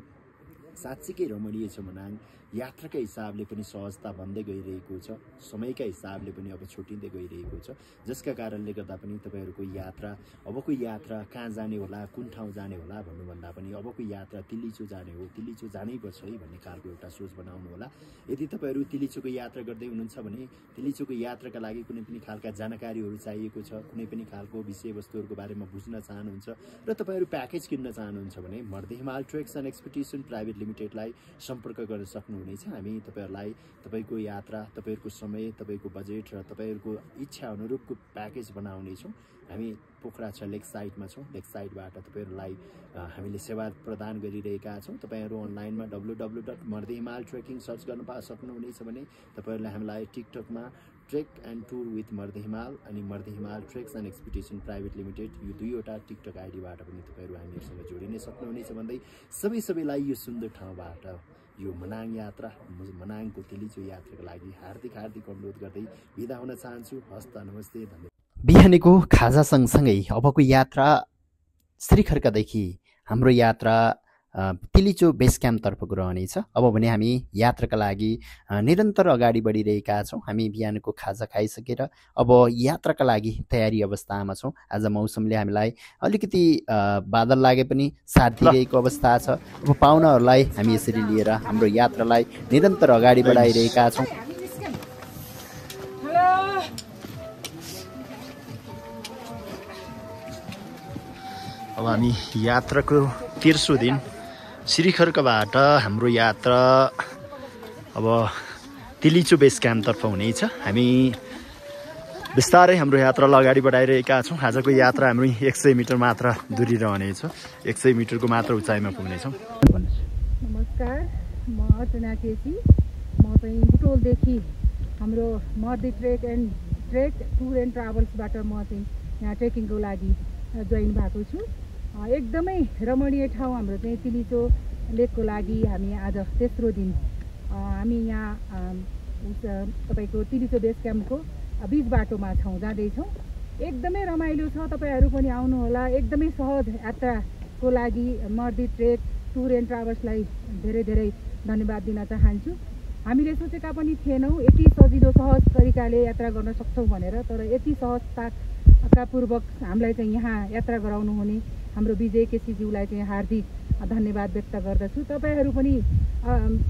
साँच्चीकै रमणीय छ मनाङ। यात्राका हिसाबले पनि सहजता बन्दै गइरहेको छ, समयका हिसाबले पनि अब छुटिँदै गइरहेको छ, जसका कारणले गर्दा पनि तपाईँहरूको यात्रा अबको यात्रा कहाँ जाने होला, कुन ठाउँ जाने होला भन्नुभन्दा पनि अबको यात्रा तिलिचो जाने हो, तिलिचो जानैपर्छ है भन्ने खालको एउटा सोच बनाउनु होला। यदि तपाईँहरू तिलिचोको यात्रा गर्दै हुनुहुन्छ भने तिलिचोको यात्राका लागि कुनै पनि खालका जानकारीहरू चाहिएको छ, कुनै पनि खालको विषयवस्तुहरूको बारेमा बुझ्न चाहनुहुन्छ र तपाईँहरू प्याकेज किन्न चाहनुहुन्छ भने मर्दे Himal treks and expedition private लिमिटेडलाई सम्पर्क गर्न सक्नुहुनेछ। हामी तपाईँहरूलाई तपाईँको यात्रा, तपाईँहरूको समय, तपाईँको बजेट र तपाईँहरूको इच्छा अनुरूपको प्याकेज बनाउनेछौँ। हामी पोखरा छ लेक साइडमा छौँ। लेक साइडबाट तपाईँहरूलाई हामीले सेवा प्रदान गरिरहेका छौँ। तपाईँहरू अनलाइनमा www.mardehimal.trekking सर्च गर्न सक्नुहुनेछ भने तपाईँहरूले हामीलाई टिकटकमा trek and tour with Marde Himal अनि Marde Himal treks and expedition private limited यो दुईवटा टिकटक आइडीबाट पनि तपाईँहरू हामीहरूसँग जोडिन सक्नुहुनेछ भन्दै सबैलाई यो सुन्दर ठाउँबाट यो मनाङ यात्रा, मनाङको तिलिचो यात्राको लागि हार्दिक अनुरोध गर्दै बिदा हुन चाहन्छु। हस्त नमस्ते, धन्यवाद। बिहानीको खाजा सँगसँगै अबको यात्रा सिरिखर्कादेखि हाम्रो यात्रा तिलिचो बेस क्याम्पतर्फको रहनेछ। अब भने हामी यात्राका लागि निरन्तर अगाडि बढिरहेका छौँ। हामी बिहानको खाजा खाइसकेर अब यात्राका लागि तयारी अवस्थामा छौँ। आज मौसमले हामीलाई अलिकति बादल लागे पनि साथ दिइरहेको अवस्था छ। अब पाहुनाहरूलाई हामी यसरी लिएर हाम्रो यात्रालाई निरन्तर अगाडि बढाइरहेका छौँ। अब हामी यात्राको 13औं दिन सिरिखर्काबाट हाम्रो यात्रा अब तिलिचो बेस क्याम्पतर्फ हुनेछ। हामी बिस्तारै हाम्रो यात्रालाई अगाडि बढाइरहेका छौँ। आजको यात्रा हाम्रो 100 मिटर मात्र दूरी रहनेछ, 100 मिटरको मात्र उचाइमा पुग्नेछौँ। नमस्कार, म अर्चना केसी। म चाहिँ बुटोलदेखि हाम्रो मर्दे ट्रेक टुर एन्ड ट्राभल्सबाट म चाहिँ यहाँ ट्रेकिङको लागि जोइन भएको छु। एकदमै रमणीय ठाउँ हाम्रो चाहिँ तिलिचो लेकको लागि हामी आज तेस्रो दिन हामी यहाँ तपाईँको तिलिचो बेस क्याम्पको बीच बाटोमा छौँ, जाँदैछौँ। एकदमै रमाइलो छ, तपाईँहरू पनि आउनुहोला। एकदमै सहज यात्राको लागि मर्दे ट्रेक टुर एन्ड ट्राभल्सलाई धेरै धन्यवाद दिन चाहन्छु। हामीले सोचेका पनि थिएनौँ यति सजिलो सहज तरिकाले यात्रा गर्न सक्छौँ भनेर, तर यति सहजता का पूर्वक हामीलाई चाहिँ यहाँ यात्रा गराउनु हुने हाम्रो विजय केसीज्यूलाई चाहिँ हार्दिक धन्यवाद व्यक्त गर्दछु। तपाईहरू पनि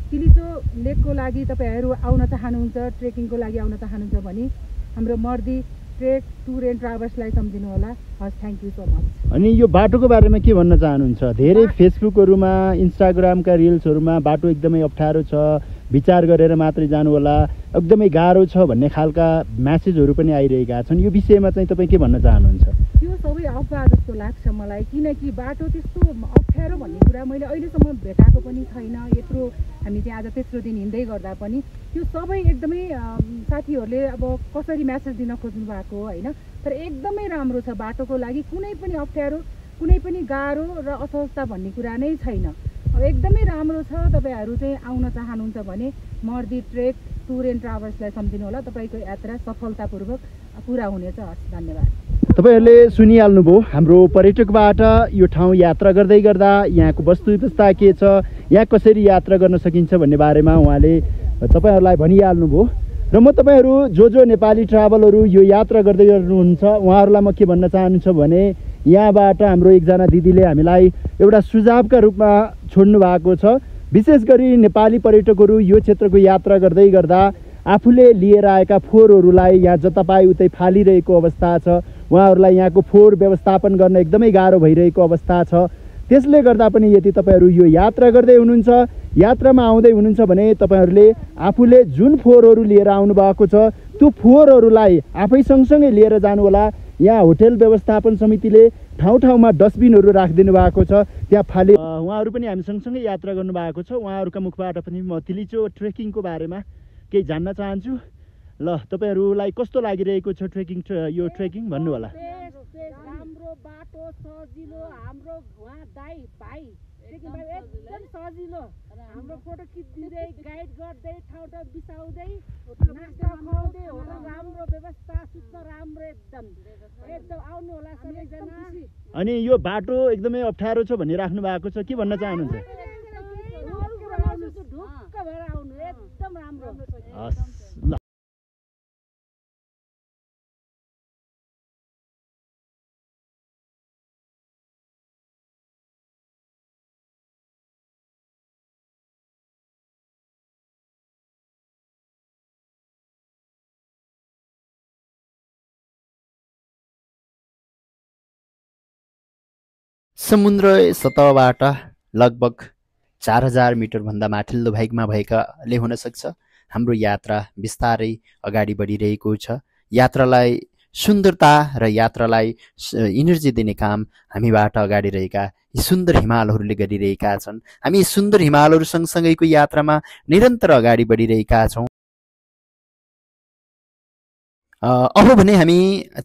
तिलिचो लेकको लागि तपाईहरू आउन चाहनुहुन्छ, ट्रेकिङको लागि आउन चाहनुहुन्छ भने हाम्रो मर्दी ट्रेक टुर एन्ड ट्राभल्सलाई सम्झिनु होला। हस्, थ्याङ्क यू सो मच। अनि यो बाटोको बारेमा के भन्न चाहनुहुन्छ? धेरै फेसबुकहरूमा, इन्स्टाग्रामका रिल्सहरूमा बाटो एकदमै अप्ठ्यारो छ, विचार गरेर मात्रै जानु होला, एकदमै गाह्रो छ भन्ने खालका म्यासेजहरू पनि आइरहेका छन्। यो विषयमा चाहिँ तपाईँ के भन्न चाहनुहुन्छ? यो सबै अफवाह जस्तो लाग्छ मलाई, किनकि बाटो त्यस्तो अप्ठ्यारो भन्ने कुरा मैले अहिलेसम्म भेटाएको पनि छैन। यत्रो हामी चाहिँ आज तेस्रो दिन हिँड्दै गर्दा पनि यो सबै एकदमै साथीहरूले अब कसरी म्यासेज दिन खोज्नु भएको होइन, तर एकदमै राम्रो छ बाटोको लागि। कुनै पनि अप्ठ्यारो, कुनै पनि गाह्रो र असहजता भन्ने कुरा नै छैन। अब एकदमै राम्रो छ। तपाईँहरू चाहिँ आउन चाहनुहुन्छ भने मर्दी ट्रेक टुर एन्ड ट्राभल्सलाई सम्झिनु होला। तपाईँको यात्रा सफलतापूर्वक पुरा हुनेछ। हस्, धन्यवाद। तपाईहरूले सुनिहाल्नुभयो, हाम्रो पर्यटकबाट यो ठाउँ यात्रा गर्दै गर्दा यहाँको वस्तु व्यवस्था के छ, यहाँ कसरी यात्रा गर्न सकिन्छ भन्ने बारेमा उहाँले तपाईँहरूलाई भनिहाल्नुभयो। र म तपाईँहरू जो नेपाली ट्राभलहरू यो यात्रा गर्दै गर्नुहुन्छ उहाँहरूलाई म के भन्न चाहन्छु भने यहाँबाट हाम्रो एकजना दिदीले हामीलाई एउटा सुझावका रूपमा छोड्नु भएको छ। विशेष गरी नेपाली पर्यटकहरू यो क्षेत्रको यात्रा गर्दै गर्दा आफूले लिएर आएका फोहोरहरूलाई यहाँ जता पाए उतै फालिरहेको अवस्था छ। उहाँहरूलाई यहाँको फोहोर व्यवस्थापन गर्न एकदमै गाह्रो भइरहेको अवस्था छ। त्यसले गर्दा पनि यदि तपाईँहरू यो यात्रा गर्दै हुनुहुन्छ, यात्रामा आउँदै हुनुहुन्छ भने तपाईँहरूले आफूले जुन फोहोरहरू लिएर आउनु भएको छ त्यो फोहोरहरूलाई आफै सँगसँगै लिएर जानु होला। यहाँ होटल व्यवस्थापन समितिले ठाउँ ठाउँमा डस्टबिनहरू राखिदिनु भएको छ, त्यहाँ फाले उहाँहरू पनि हामी सँगसँगै यात्रा गर्नुभएको छ। उहाँहरूका मुखबाट पनि म तिलिचो ट्रेकिङको बारेमा केही जान्न चाहन्छु। ल, तपाईँहरूलाई कस्तो लागिरहेको छ यो ट्रेकिङ भन्नु होला। राम्रो बाटो, सजिलो, हाम्रो उहाँ दाइ भाइ एकदम सजिलो, हाम्रो फोटो खिचिदिँदै गाइड गर्दै ठाउँ ठाउँ बिसाउँदै नास्ता खुवाउँदै होला। राम्रो व्यवस्था, सुत्न राम्रो, एकदम आउनु होला सबैजना। अनि यो बाटो एकदमै अप्ठ्यारो छ भन्ने राख्नु भएको छ, के भन्न चाहनुहुन्छ? ढुक्क भएर आउनु, एकदम राम्रो। हस्, ल। समुद्र सतहबाट लगभग 4000 मिटरभन्दा माथिल्लो भेगमा भएकाले हुनसक्छ हाम्रो यात्रा बिस्तारै अगाडि बढिरहेको छ। यात्रालाई सुन्दरता र यात्रालाई इनर्जी दिने काम हामीबाट अगाडि रहेका यी सुन्दर हिमालहरूले गरिरहेका छन्। हामी यी सुन्दर हिमालहरू सँगसँगैको यात्रामा निरन्तर अगाडि बढिरहेका छौँ। अब भने हामी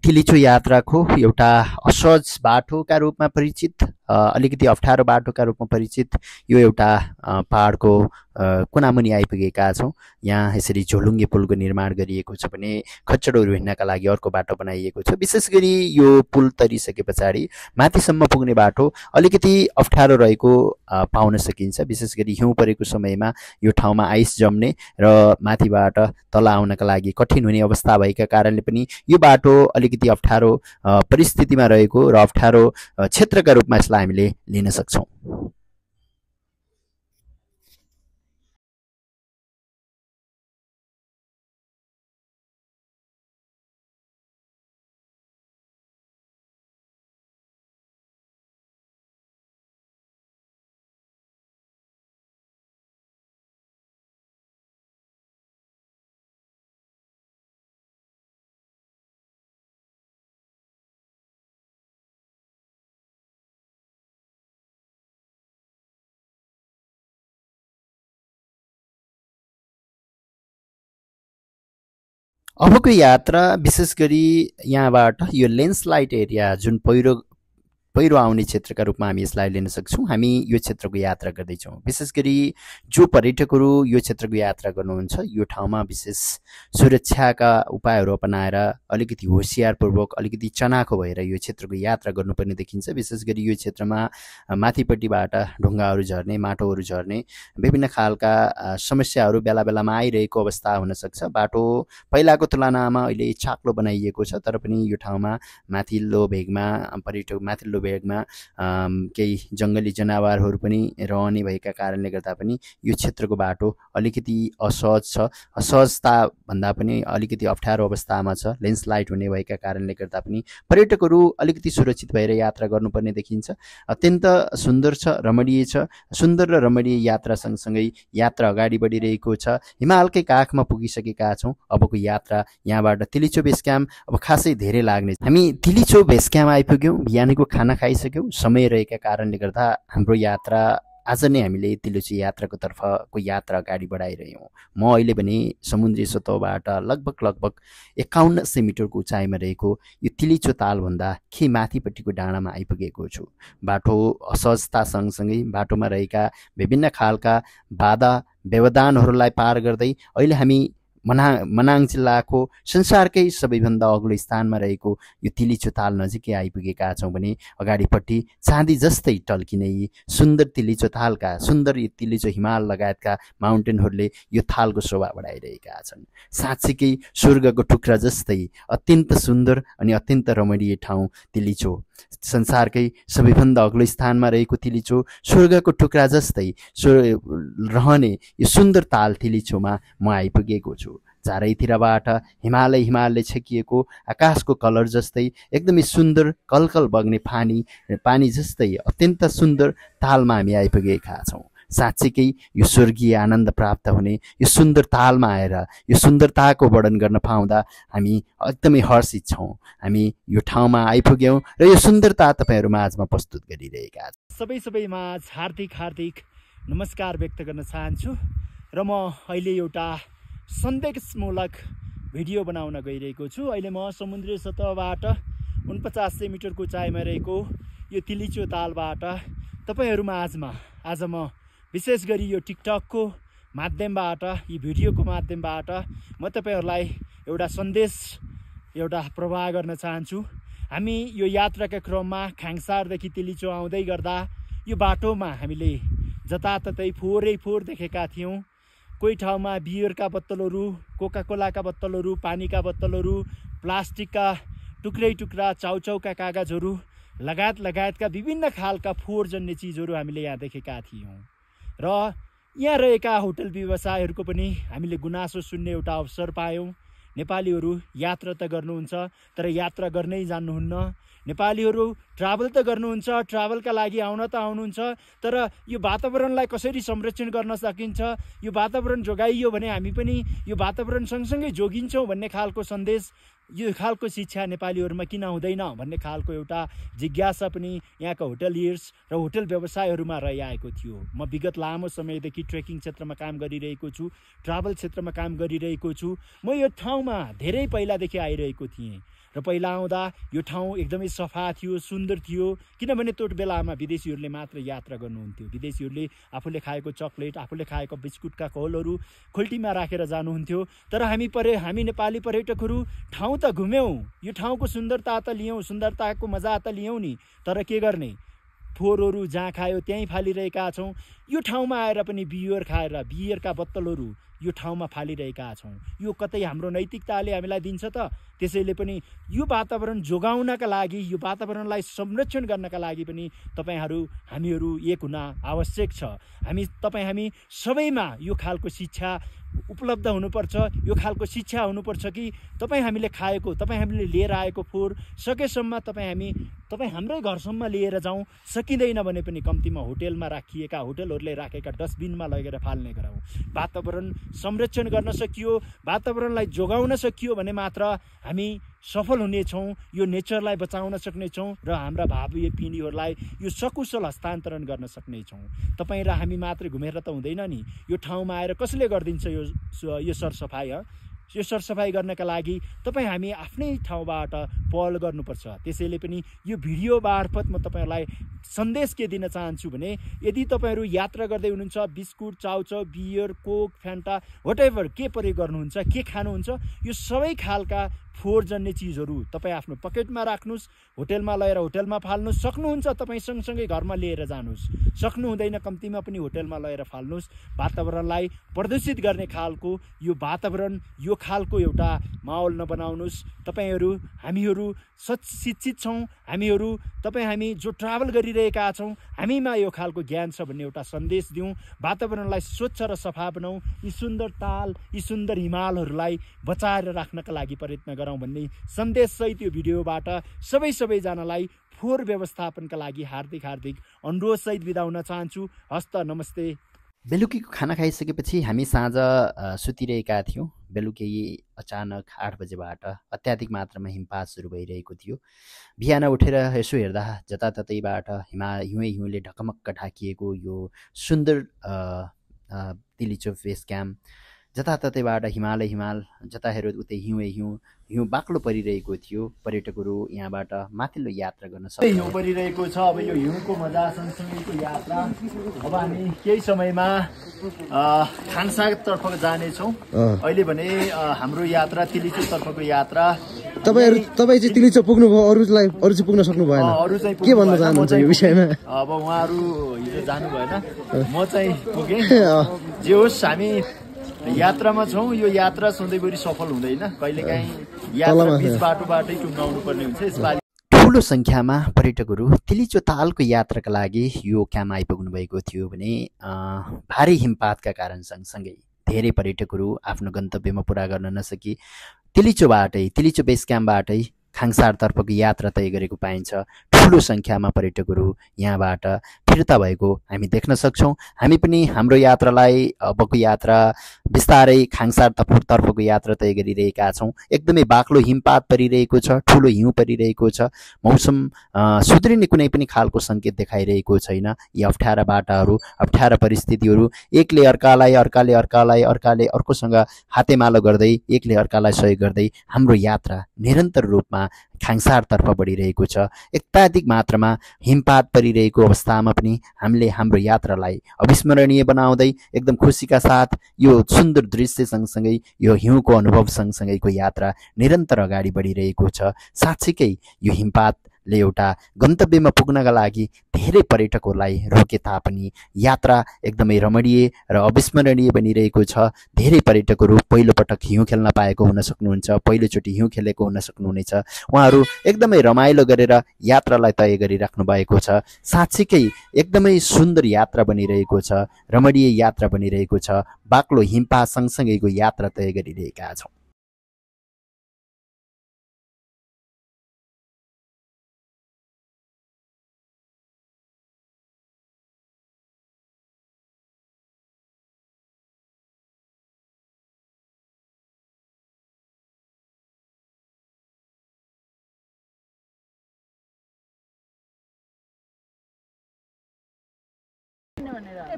तिलिचो यात्राको एउटा असहज बाटोका रूपमा परिचित, अलिकति अप्ठ्यारो बाटोका रूपमा परिचित यो एउटा पहाडको कुनामुनि आइपुगेका छौँ। यहाँ यसरी झोलुङ्गे पुलको निर्माण गरिएको छ भने खच्चडहरू हिँड्नका लागि अर्को बाटो बनाइएको छ। विशेष गरी यो पुल तरिसके पछाडि माथिसम्म पुग्ने बाटो अलिकति अप्ठ्यारो रहेको पाउन सकिन्छ। विशेष गरी हिउँ परेको समयमा यो ठाउँमा आइस जम्ने र माथिबाट तल आउनका लागि कठिन हुने अवस्था भएका कारणले पनि यो बाटो अलिकति अप्ठ्यारो परिस्थितिमा रहेको र अप्ठ्यारो क्षेत्रका रूपमा यसलाई हामीले लिन सक्छौँ। अबको यात्रा विशेष गरी यहाँबाट यो ल्यान्डस्लाइड एरिया जुन पहिरो आउने क्षेत्रका रूपमा हामी यसलाई लिन सक्छौँ। हामी यो क्षेत्रको यात्रा गर्दैछौँ। विशेष गरी जो पर्यटकहरू यो क्षेत्रको यात्रा गर्नुहुन्छ यो ठाउँमा विशेष सुरक्षाका उपायहरू अपनाएर अलिकति होसियारपूर्वक अलिकति चनाखो भएर यो क्षेत्रको यात्रा गर्नुपर्ने देखिन्छ। विशेष गरी यो क्षेत्रमा माथिपट्टिबाट ढुङ्गाहरू झर्ने, माटोहरू झर्ने, विभिन्न खालका समस्याहरू बेला बेलामा आइरहेको अवस्था हुनसक्छ। बाटो पहिलाको तुलनामा अहिले चाक्लो बनाइएको छ, तर पनि यो ठाउँमा माथिल्लो भेगमा माथिल्लो भेगमा केही जङ्गली जनावरहरू पनि रहने भएका कारणले गर्दा पनि यो क्षेत्रको बाटो अलिकति असहज छ। असहजता भन्दा पनि अलिकति अप्ठ्यारो अवस्थामा छ। ल्यान्डस्लाइड हुने भएका कारणले गर्दा पनि पर्यटकहरू अलिकति सुरक्षित भएर यात्रा गर्नुपर्ने देखिन्छ। अत्यन्त सुन्दर छ, रमणीय छ। सुन्दर र रमणीय यात्रा सँगसँगै यात्रा अगाडि बढिरहेको छ। हिमालकै काखमा पुगिसकेका छौँ। अबको यात्रा यहाँबाट तिलिचो बेस क्याम्प अब खासै धेरै लाग्ने। हामी तिलिचो बेस क्याम्प आइपुग्यौँ। बिहानीको खाना खाइसक्यौँ। समय रहेका कारणले गर्दा हाम्रो यात्रा आज नै हामीले तिलिचो यात्राको तर्फको यात्रा अगाडि बढाइरह्यौँ। म अहिले भने समुद्री सतहबाट लगभग 5100 मिटरको उचाइमा रहेको यो तिलिचो तालभन्दा के माथिपट्टिको डाँडामा आइपुगेको छु। बाटो असहजता सँगसँगै बाटोमा रहेका विभिन्न खालका बाधा व्यवधानहरूलाई पार गर्दै अहिले हामी मनाङ जिल्लाको संसारकै सबैभन्दा अग्लो स्थानमा रहेको यो तिलिचो ताल नजिकै आइपुगेका छौँ भने अगाडिपट्टि चाँदी जस्तै टल्किने यी सुन्दर तिलिचो तालका सुन्दर यी तिलिचो हिमाल लगायतका माउन्टेनहरूले यो तालको शोभा बढाइरहेका छन्। साँच्चीकै स्वर्गको टुक्रा जस्तै अत्यन्त सुन्दर अनि अत्यन्त रमणीय ठाउँ तिलिचो। संसारकै सबैभन्दा अग्लो स्थानमा रहेको तिलिचो, स्वर्गको टुक्रा जस्तै रहने यो सुन्दर ताल तिलिचोमा म आइपुगेको छु। चारैतिरबाट हिमालले छेकिएको आकाशको कलर जस्तै एकदमै सुन्दर कलकल बग्ने पानी जस्तै अत्यन्त सुन्दर तालमा हामी आइपुगेका छौँ। साँच्चीकै यो स्वर्गीय आनन्द प्राप्त हुने यो सुन्दर तालमा आएर यो सुन्दरताको वर्णन गर्न पाउँदा हामी एकदमै हर्षित छौँ। हामी यो ठाउँमा आइपुग्यौँ र यो सुन्दरता तपाईँहरू माझमा प्रस्तुत गरिरहेका छौँ। सबैमा हार्दिक नमस्कार व्यक्त गर्न चाहन्छु र म अहिले एउटा सन्देशमूलक भिडियो बनाउन गइरहेको छु। अहिले म समुद्री सतहबाट 4900 मिटरको उचाइमा रहेको यो तिलिचो तालबाट तपाईँहरू माझमा आज म विशेष गरी यो टिकटकको माध्यमबाट यी भिडियोको माध्यमबाट म तपाईँहरूलाई एउटा सन्देश एउटा प्रवाह गर्न चाहन्छु। हामी यो यात्राका क्रममा खाङसारदेखि तिलिचो आउँदै गर्दा यो बाटोमा हामीले जताततै फोहोर देखेका थियौँ। कोही ठाउँमा बियरका बोतलहरू, कोकाकोलाका बोतलहरू, पानीका बोतलहरू, प्लास्टिकका टुक्रा चाउचाउका कागजहरू लगायतका विभिन्न खालका फोहोरजन्य चिजहरू हामीले यहाँ देखेका थियौँ। र यहाँ रहेका होटल व्यवसायहरूको पनि हामीले गुनासो सुन्ने एउटा अवसर पायौँ। नेपालीहरू यात्रा त गर्नुहुन्छ तर यात्रा गर्नै जान्नुहुन्न। नेपालीहरू ट्राभल त गर्नुहुन्छ, ट्राभलका लागि आउन त आउनुहुन्छ, तर यो वातावरणलाई कसरी संरक्षण गर्न सकिन्छ, यो वातावरण जोगाइयो भने हामी पनि यो वातावरण सँगसँगै जोगिन्छौँ भन्ने खालको सन्देश, यो खालको शिक्षा नेपालीहरूमा किन हुँदैन भन्ने खालको एउटा जिज्ञासा पनि यहाँका होटलियर्स र होटल व्यवसायहरूमा रहिआएको थियो। म विगत लामो समयदेखि ट्रेकिङ क्षेत्रमा काम गरिरहेको छु, ट्राभल क्षेत्रमा काम गरिरहेको छु। म यो ठाउँमा धेरै पहिलादेखि आइरहेको थिएँ र पहिला आउँदा यो ठाउँ एकदमै सफा थियो, सुन्दर थियो। किनभने त्यो बेलामा विदेशीहरूले मात्र यात्रा गर्नुहुन्थ्यो। विदेशीहरूले आफूले खाएको चक्लेट, आफूले खाएको बिस्कुटका खोलहरू खोल्टीमा राखेर जानुहुन्थ्यो। तर हामी नेपाली पर्यटकहरू ठाउँ त घुम्यौँ, यो ठाउँको सुन्दरता त लियौँ, सुन्दरताको मजा त लियौँ नि, तर के गर्ने, फोहोरहरू जहाँ खायो त्यहीँ फालिरहेका छौँ। यो ठाउँमा आएर पनि बियरका बोतलहरू यो ठाउँमा फालिरहेका छौँ। यो कतै हाम्रो नैतिकताले हामीलाई दिन्छ त? त्यसैले पनि यो वातावरण जोगाउनका लागि, यो वातावरणलाई संरक्षण गर्नका लागि पनि हामीहरू एक हुन आवश्यक छ। हामी सबैमा यो खालको शिक्षा उपलब्ध हुनुपर्छ। यो खालको शिक्षा हुनुपर्छ कि हामीले खाएको, हामीले लिएर आएको फोहोर सकेसम्म हाम्रै घरसम्म लिएर जाउँ। सकिँदैन भने पनि कम्तीमा होटलहरूले राखेका डस्टबिनमा लगेर फाल्ने गरौँ। वातावरण संरक्षण गर्न सकियो, वातावरणलाई जोगाउन सकियो भने मात्र हामी सफल हुनेछौँ, यो नेचरलाई बचाउन सक्नेछौँ र हाम्रा भावी पिँढीहरूलाई यो सकुशल हस्तान्तरण गर्न सक्नेछौँ। तपाईँ र हामी मात्रै घुमेर त हुँदैन नि। यो ठाउँमा आएर कसले गरिदिन्छ यो सरसफाइ? यो सरसफाइ गर्नका लागि तपाईँ हामी आफ्नै ठाउँबाट पहल गर्नुपर्छ। त्यसैले पनि यो भिडियो मार्फत म तपाईँहरूलाई सन्देश के दिन चाहन्छु भने यदि तपाईँहरू यात्रा गर्दै हुनुहुन्छ, बिस्कुट, चाउचाउ, बियर, कोक, फ्यान्टा व्हाटएभर के प्रयोग गर्नुहुन्छ, के खानुहुन्छ, यो सबै खालका फोहोर जन्ने चिजहरू तपाईँ आफ्नो पकेटमा राख्नुहोस्, होटेलमा लगेर होटेलमा फाल्नुहोस्। सक्नुहुन्छ तपाईँ सँगसँगै घरमा लिएर जानुहोस्, सक्नु हुँदैन कम्तीमा पनि होटेलमा लगेर फाल्नुहोस्। वातावरणलाई प्रदूषित गर्ने खालको यो वातावरण, यो खालको एउटा माहौल नबनाउनुहोस्। तपाईँहरू हामीहरू शिक्षित छौँ, हामीहरू हामी जो ट्राभल गरिरहेका छौँ, हामीमा यो खालको ज्ञान छ भन्ने एउटा सन्देश दिउँ। वातावरणलाई स्वच्छ र सफा बनाऊ। यी सुन्दर ताल, यी सुन्दर हिमालहरूलाई बचाएर राख्नका लागि प्रयत्न गरौँ भन्ने सन्देशसहित यो भिडियोबाट सबैजनालाई फोहोर व्यवस्थापनका लागि हार्दिक अनुरोधसहित बिदा हुन चाहन्छु। हस्त, नमस्ते। बेलुकीको खाना खाइसकेपछि हामी साँझ सुतिरहेका थियौँ। बेलुकी अचानक 8 बजेबाट अत्याधिक मात्रामा हिमपात सुरु भइरहेको थियो। बिहान उठेर यसो हेर्दा जताततैबाट हिउँले ढकमक्क ढाकिएको यो सुन्दर तिलिचो बेस क्याम्प, जताततैबाट हिमाल, जता हेऱ्यो उतै हिउँ बाक्लो परिरहेको थियो। पर्यटकहरू यहाँबाट माथिल्लो यात्रा गर्न सक्छ। हिउँ परिरहेको छ। अब यो हिउँको मजा सँगसँगैको यात्रा। अब हामी केही समयमा खाङसारतर्फ जानेछौँ। अहिले भने हाम्रो यात्रा तिलिचोतर्फको यात्रा। तपाईँ चाहिँ तिलिचो पुग्नुभयो, अरू चाहिँ पुग्न सक्नु भएन। अरू चाहिँ के भन्न चाहनुहुन्छ यो विषयमा? अब उहाँहरू हिजो जानु भएन, म चाहिँ पुगेँ। जे होस्, हामी यात्रामा छौँ। यो यात्रा सधैँभरि सफल हुँदैन, कहिलेकाहीँ यात्रा बिच बाटोबाटै टुङ्गाउनु पर्ने हुन्छ। यसपालि ठुलो सङ्ख्यामा पर्यटकहरू तिलिचो तालको यात्राका लागि यो क्याम्प आइपुग्नु भएको थियो भने भारी हिमपातका कारण सँगसँगै धेरै पर्यटकहरू आफ्नो गन्तव्यमा पुरा गर्न नसकी तिलिचो बेस क्याम्पबाटै खाङसारतर्फको यात्रा तय गरेको पाइन्छ। ठुलो सङ्ख्यामा पर्यटकहरू यहाँबाट फिर्ता भएको हामी देख्न सक्छौँ। हामी पनि हाम्रो यात्रालाई, अबको यात्रा बिस्तारै खाङसारतर्फको यात्रा तय गरिरहेका छौँ। एकदमै बाक्लो हिमपात परिरहेको छ, ठुलो हिउँ परिरहेको छ। मौसम सुध्रिने कुनै पनि खालको सङ्केत देखाइरहेको छैन। यी अप्ठ्यारा बाटाहरू, अप्ठ्यारा परिस्थितिहरू, एकले अर्कालाई अर्कोसँग हातेमालो गर्दै, एकले अर्कालाई सहयोग गर्दै हाम्रो यात्रा निरन्तर रूपमा खाङसारतर्फ बढिरहेको छ। अत्याधिक मात्रामा हिमपात परिरहेको अवस्थामा पनि हामीले हाम्रो यात्रालाई अविस्मरणीय बनाउँदै एकदम खुसीका साथ यो सुन्दर दृश्य सँगसँगै यो हिउँको अनुभव सँगसँगैको यात्रा निरन्तर अगाडि बढिरहेको छ। साँच्चीकै यो हिमपातले एउटा गन्तव्यमा पुग्नका लागि धेरै पर्यटकहरूलाई रोके तापनि यात्रा एकदमै रमणीय र अविस्मरणीय बनिरहेको छ। धेरै पर्यटकहरू पहिलोपटक हिउँ खेल्न पाएको हुन सक्नुहुन्छ, पहिलोचोटि हिउँ खेलेको हुन सक्नुहुनेछ। उहाँहरू एकदमै रमाइलो गरेर यात्रालाई तय गरिराख्नु भएको छ। साँच्चीकै एकदमै सुन्दर यात्रा बनिरहेको छ, रमणीय यात्रा बनिरहेको छ। बाक्लो हिमपात सँगसँगैको यात्रा तय गरिरहेका छौँ।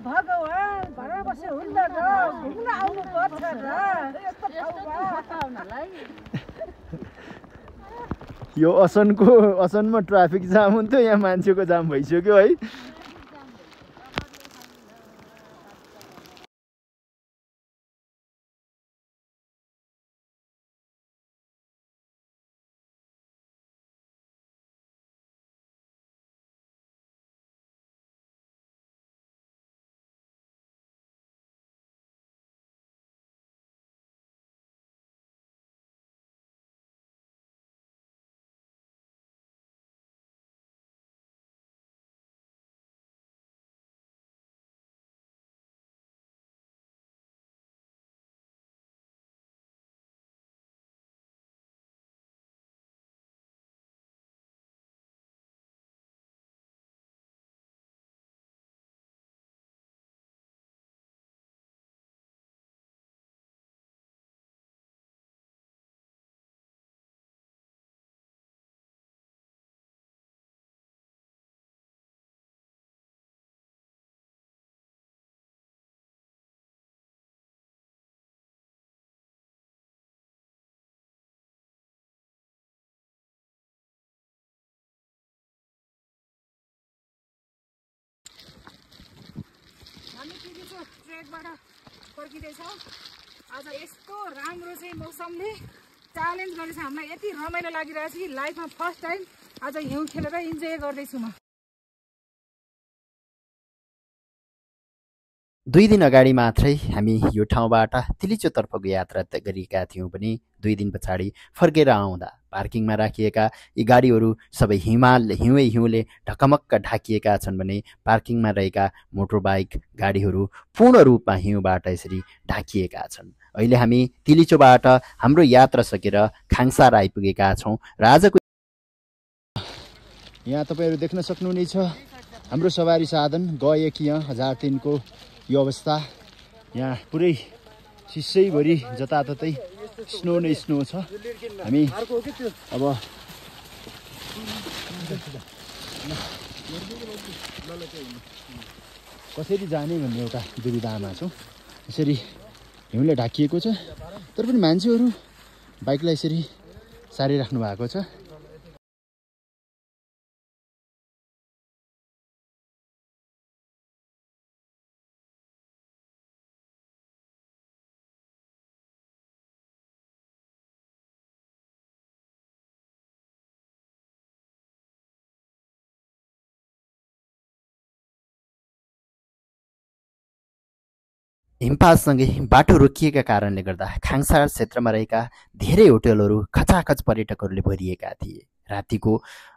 भगवान भरा बसे हुन्न र घुम्न आउनु पर्छ र यस्तो ठाउँमा। यो असनमा ट्राफिक जाम हुन्थ्यो, यहाँ मान्छेको जाम भइसक्यो है। ट्रेकबाट फर्किँदैछौँ। आज यस्तो राम्रो चाहिँ मौसमले च्यालेन्ज गरेछ हामीलाई, यति रमाइलो लागिरहेछ कि लाइफमा फर्स्ट टाइम आज हिउँ खेलेर इन्जोय गर्दैछु म। 2 दिन अगाडि मात्रै हामी यो ठाउँबाट तिलिचोतर्फको यात्रा गरेका थियौँ भने 2 दिन पछाडि फर्केर आउँदा पार्किङमा राखिएका यी गाडीहरू सबै हिउँले ढकमक्क ढाकिएका छन् भने पार्किङमा रहेका मोटरबाइक गाडीहरू पूर्ण रूपमा हिउँबाट यसरी ढाकिएका छन्। अहिले हामी तिलिचोबाट हाम्रो यात्रा सकेर खाङसार आइपुगेका छौँ र आजको यहाँ तपाईँहरू देख्न सक्नुहुनेछ हाम्रो सवारी साधन गएकी 1003 को यो अवस्था। यहाँ पुरै सिसैभरि जताततै स्नो नै स्नो छ। हामी अब कसरी जाने भन्ने एउटा दुविधामा छौँ। यसरी हिउँले ढाकिएको छ तर पनि मान्छेहरू बाइकलाई यसरी सारिराख्नु भएको छ। हिमपातसँगै बाटो रोकिएका कारणले गर्दा खाङसार क्षेत्रमा रहेका धेरै होटलहरू खचाखच पर्यटकहरूले भरिएका थिए। रातिको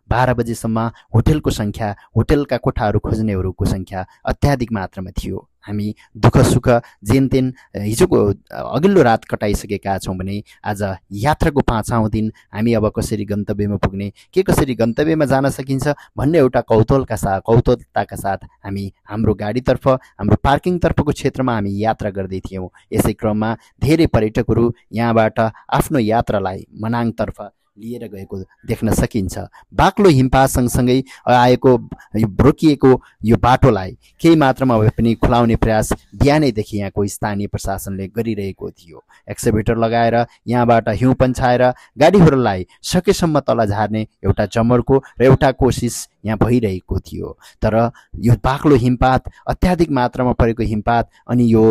12 बजेसम्म होटलको सङ्ख्या, होटलका कोठाहरू खोज्नेहरूको सङ्ख्या अत्याधिक मात्रामा थियो। हामी दुःख सुख जेनतेन हिजोको अघिल्लो रात कटाइसकेका छौँ भने आज यात्राको 5औं दिन हामी अब कसरी गन्तव्यमा पुग्ने, के कसरी गन्तव्यमा जान सकिन्छ भन्ने एउटा कौतूहलताका साथ हामी हाम्रो गाडीतर्फ, हाम्रो पार्किङतर्फको क्षेत्रमा हामी यात्रा गर्दै थियौँ। यसै क्रममा धेरै पर्यटकहरू यहाँबाट आफ्नो यात्रालाई मनाङतर्फ लिएर गएको देख्न सकिन्छ। बाक्लो हिमपात सँगसँगै आएको रोकिएको यो बाटोलाई केही मात्रामा भए पनि खुलाउने प्रयास बिहानैदेखि यहाँको स्थानीय प्रशासनले गरिरहेको थियो। एक्सकेभेटर लगाएर यहाँबाट हिउँ पन्छाएर गाडीहरूलाई सकेसम्म तल झार्ने एउटा जमर्को र एउटा कोसिस यहाँ भइरहेको थियो। तर यो बाक्लो हिमपात, अत्याधिक मात्रामा परेको हिमपात अनि यो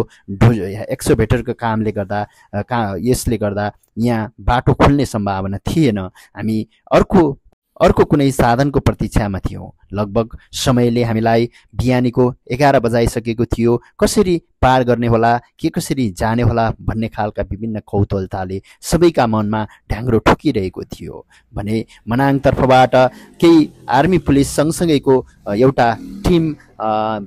एक्सकेभेटरको कामले गर्दा यसले गर्दा यहाँ बाटो खुल्ने सम्भावना थिएन। हामी अर्को कुनै साधनको प्रतीक्षामा थियौँ। लगभग समयले हामीलाई बिहानीको 11 बजाइसकेको थियो। कसरी पार गर्ने होला, के कसरी जाने होला भन्ने खालका विभिन्न कौतूहलताले सबैका मनमा ढ्याङ्ग्रो ठोकिरहेको थियो भने मनाङतर्फबाट केही आर्मी पुलिस सँगसँगैको एउटा टिम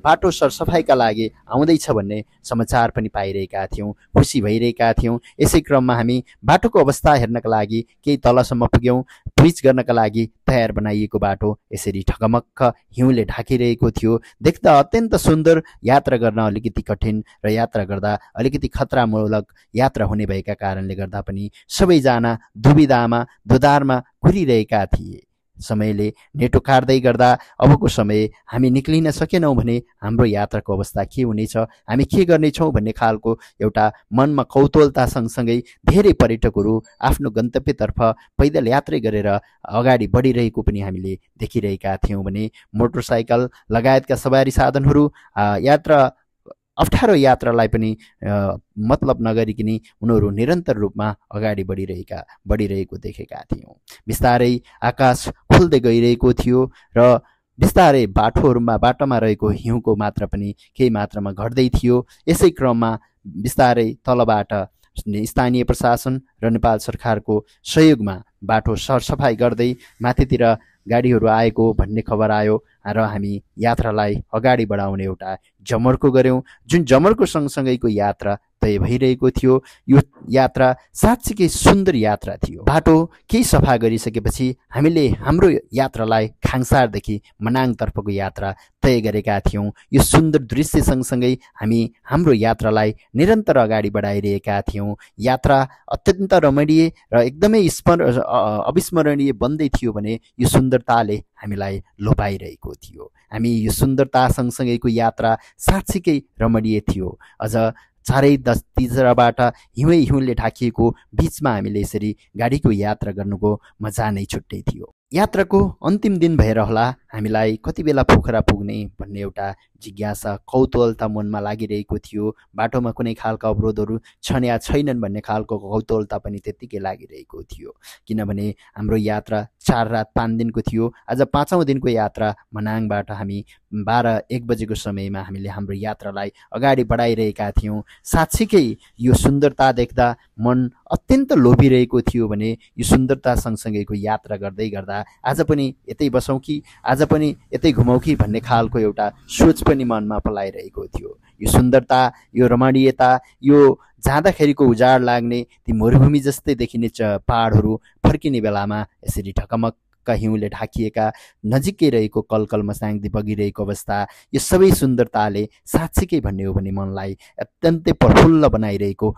बाटो सरसफाइका लागि आउँदैछ भन्ने समाचार पनि पाइरहेका थियौँ, खुसी भइरहेका थियौँ। यसै क्रममा हामी बाटोको अवस्था हेर्नका लागि केही तलसम्म पुग्यौँ। ब्रिज गर्नका लागि तयार बनाइएको बाटो यसरी ढकमक्क हिउँले ढाकिरहेको थियो। देख्दा अत्यन्त सुन्दर, यात्रा गर्न अलिकति कठिन र यात्रा गर्दा अलिकति खतरामूलक यात्रा हुने भएका कारणले गर्दा पनि सबैजना दुविधामा दुधारमा कुरिरहेका थिए। समयले नेटो काट्दै गर्दा अबको समय हामी निक्लिन सकेनौँ भने हाम्रो यात्राको अवस्था के हुनेछ, हामी के गर्नेछौँ भन्ने खालको एउटा मनमा कौतूहलता सँगसँगै धेरै पर्यटकहरू आफ्नो गन्तव्यतर्फ पैदल यात्रा गरेर अगाडि बढिरहेको पनि हामीले देखिरहेका थियौँ भने मोटरसाइकल लगायतका सवारी साधनहरू अप्ठ्यारो यात्रालाई पनि मतलब नगरिकन उनीहरू निरन्तर रूपमा अगाडि बढिरहेको देखेका थियौँ। बिस्तारै आकाश खुल्दै गइरहेको थियो र बिस्तारै बाटोमा रहेको हिउँको मात्रा पनि केही मात्रामा घट्दै थियो। यसै क्रममा बिस्तारै तलबाट स्थानीय प्रशासन र नेपाल सरकारको सहयोगमा बाटो सरसफाइ गर्दै माथितिर गाडीहरू आएको भन्ने खबर आयो र हामी यात्रालाई अगाडि बढाउने एउटा जमर्को गऱ्यौँ। जुन जमर्को सँगसँगैको यात्रा तय भइरहेको थियो। यो यात्रा साँच्चीकै सुन्दर यात्रा थियो। बाटो केही सफा गरिसकेपछि हामीले हाम्रो यात्रालाई खाङसारदेखि मनाङतर्फको यात्रा तय गरेका थियौँ। यो सुन्दर दृश्य सँगसँगै हामी हाम्रो यात्रालाई निरन्तर अगाडि बढाइरहेका थियौँ। यात्रा अत्यन्त रमणीय र एकदमै अविस्मरणीय बन्दै थियो भने यो सुन्दरताले हामीलाई लोभाइरहेको थियो। हामी यो सुन्दरता सँगसँगैको यात्रा साँच्चीकै रमणीय थियो। अझ चारैतिरबाट हिउँले ढाकिएको बिचमा हामीले यसरी गाडीको यात्रा गर्नुको मजा नै छुट्टै थियो। यात्राको अन्तिम दिन भएर होला हामीलाई कति बेला पोखरा पुग्ने भन्ने एउटा जिज्ञासा कौतूहलता मनमा लागिरहेको थियो। बाटोमा कुनै खालका अवरोधहरू छन् या छैनन् भन्ने खालको कौतूहलता पनि त्यत्तिकै लागिरहेको थियो, किनभने हाम्रो यात्रा 4 रात 5 दिनको थियो। आज 5औं दिनको यात्रा मनाङबाट हामी 12-1 बजेको समयमा हामीले हाम्रो यात्रालाई अगाडि बढाइरहेका थियौँ। साँच्चीकै यो सुन्दरता देख्दा मन अत्यन्त लोभिरहेको थियो भने यो सुन्दरता सँगसँगैको यात्रा गर्दै गर्दा आज पनि यतै बसौँ कि, आज पनि यतै घुमौँ कि भन्ने खालको एउटा सोच पनि मनमा पलाइरहेको थियो। यो सुन्दरता, यो रमणीयता, यो जाँदाखेरिको उजाड लाग्ने ती मरुभूमि जस्तै देखिने पहाडहरू फर्किने बेलामा यसरी ढकमक्क हिउँले ढाकिएका नजिकै रहेको कलकल मसाङदी बगिरहेको अवस्था, यो सबै सुन्दरताले साँच्चीकै भन्ने हो भने मनलाई अत्यन्तै प्रफुल्ल बनाइरहेको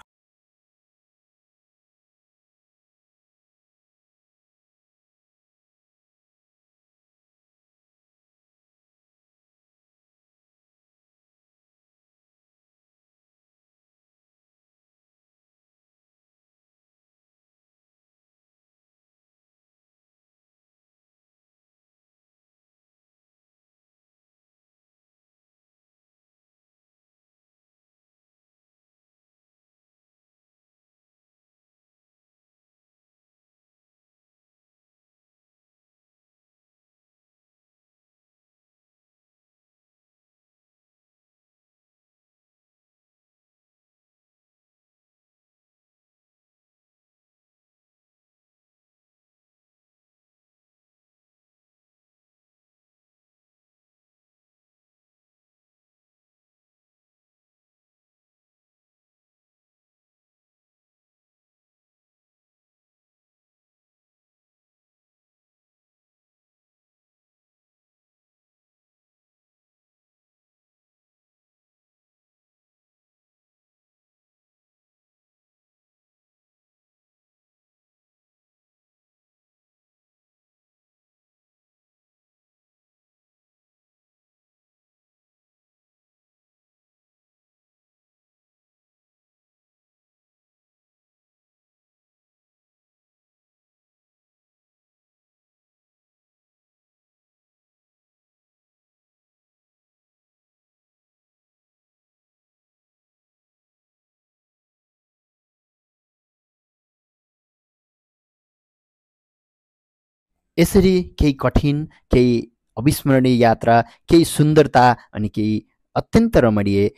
यसरी केही कठिन, केही अविस्मरणीय यात्रा, केही सुन्दरता अनि केही अत्यन्त रमणीय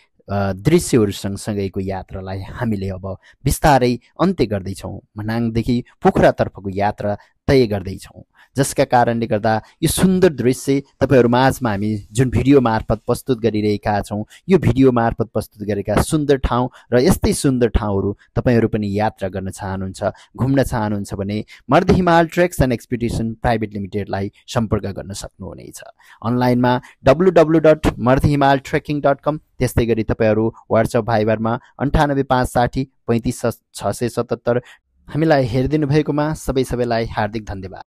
दृश्यहरू सँगसँगैको यात्रालाई हामीले अब बिस्तारै अन्त्य गर्दैछौँ। मनाङदेखि पोखरातर्फको यात्रा तय गर्दैछौँ, जसका कारणले गर्दा यो सुन्दर दृश्य तपाईँहरू माझमा हामी जुन भिडियो मार्फत प्रस्तुत गरिरहेका छौँ, यो भिडियो मार्फत प्रस्तुत गरेका सुन्दर ठाउँ र यस्तै सुन्दर ठाउँहरू तपाईँहरू पनि यात्रा गर्न चाहनुहुन्छ, घुम्न चाहनुहुन्छ भने मर्द हिमाल ट्रेक्स एन्ड एक्सपिडिसन प्राइभेट लिमिटेडलाई सम्पर्क गर्न सक्नुहुनेछ। अनलाइनमा www.mardhimaltrekking.com, त्यस्तै गरी तपाईँहरू वाट्सएप भाइबरमा 9856 35 677 हामीलाई हेरिदिनु भएकोमा सबैलाई हार्दिक धन्यवाद।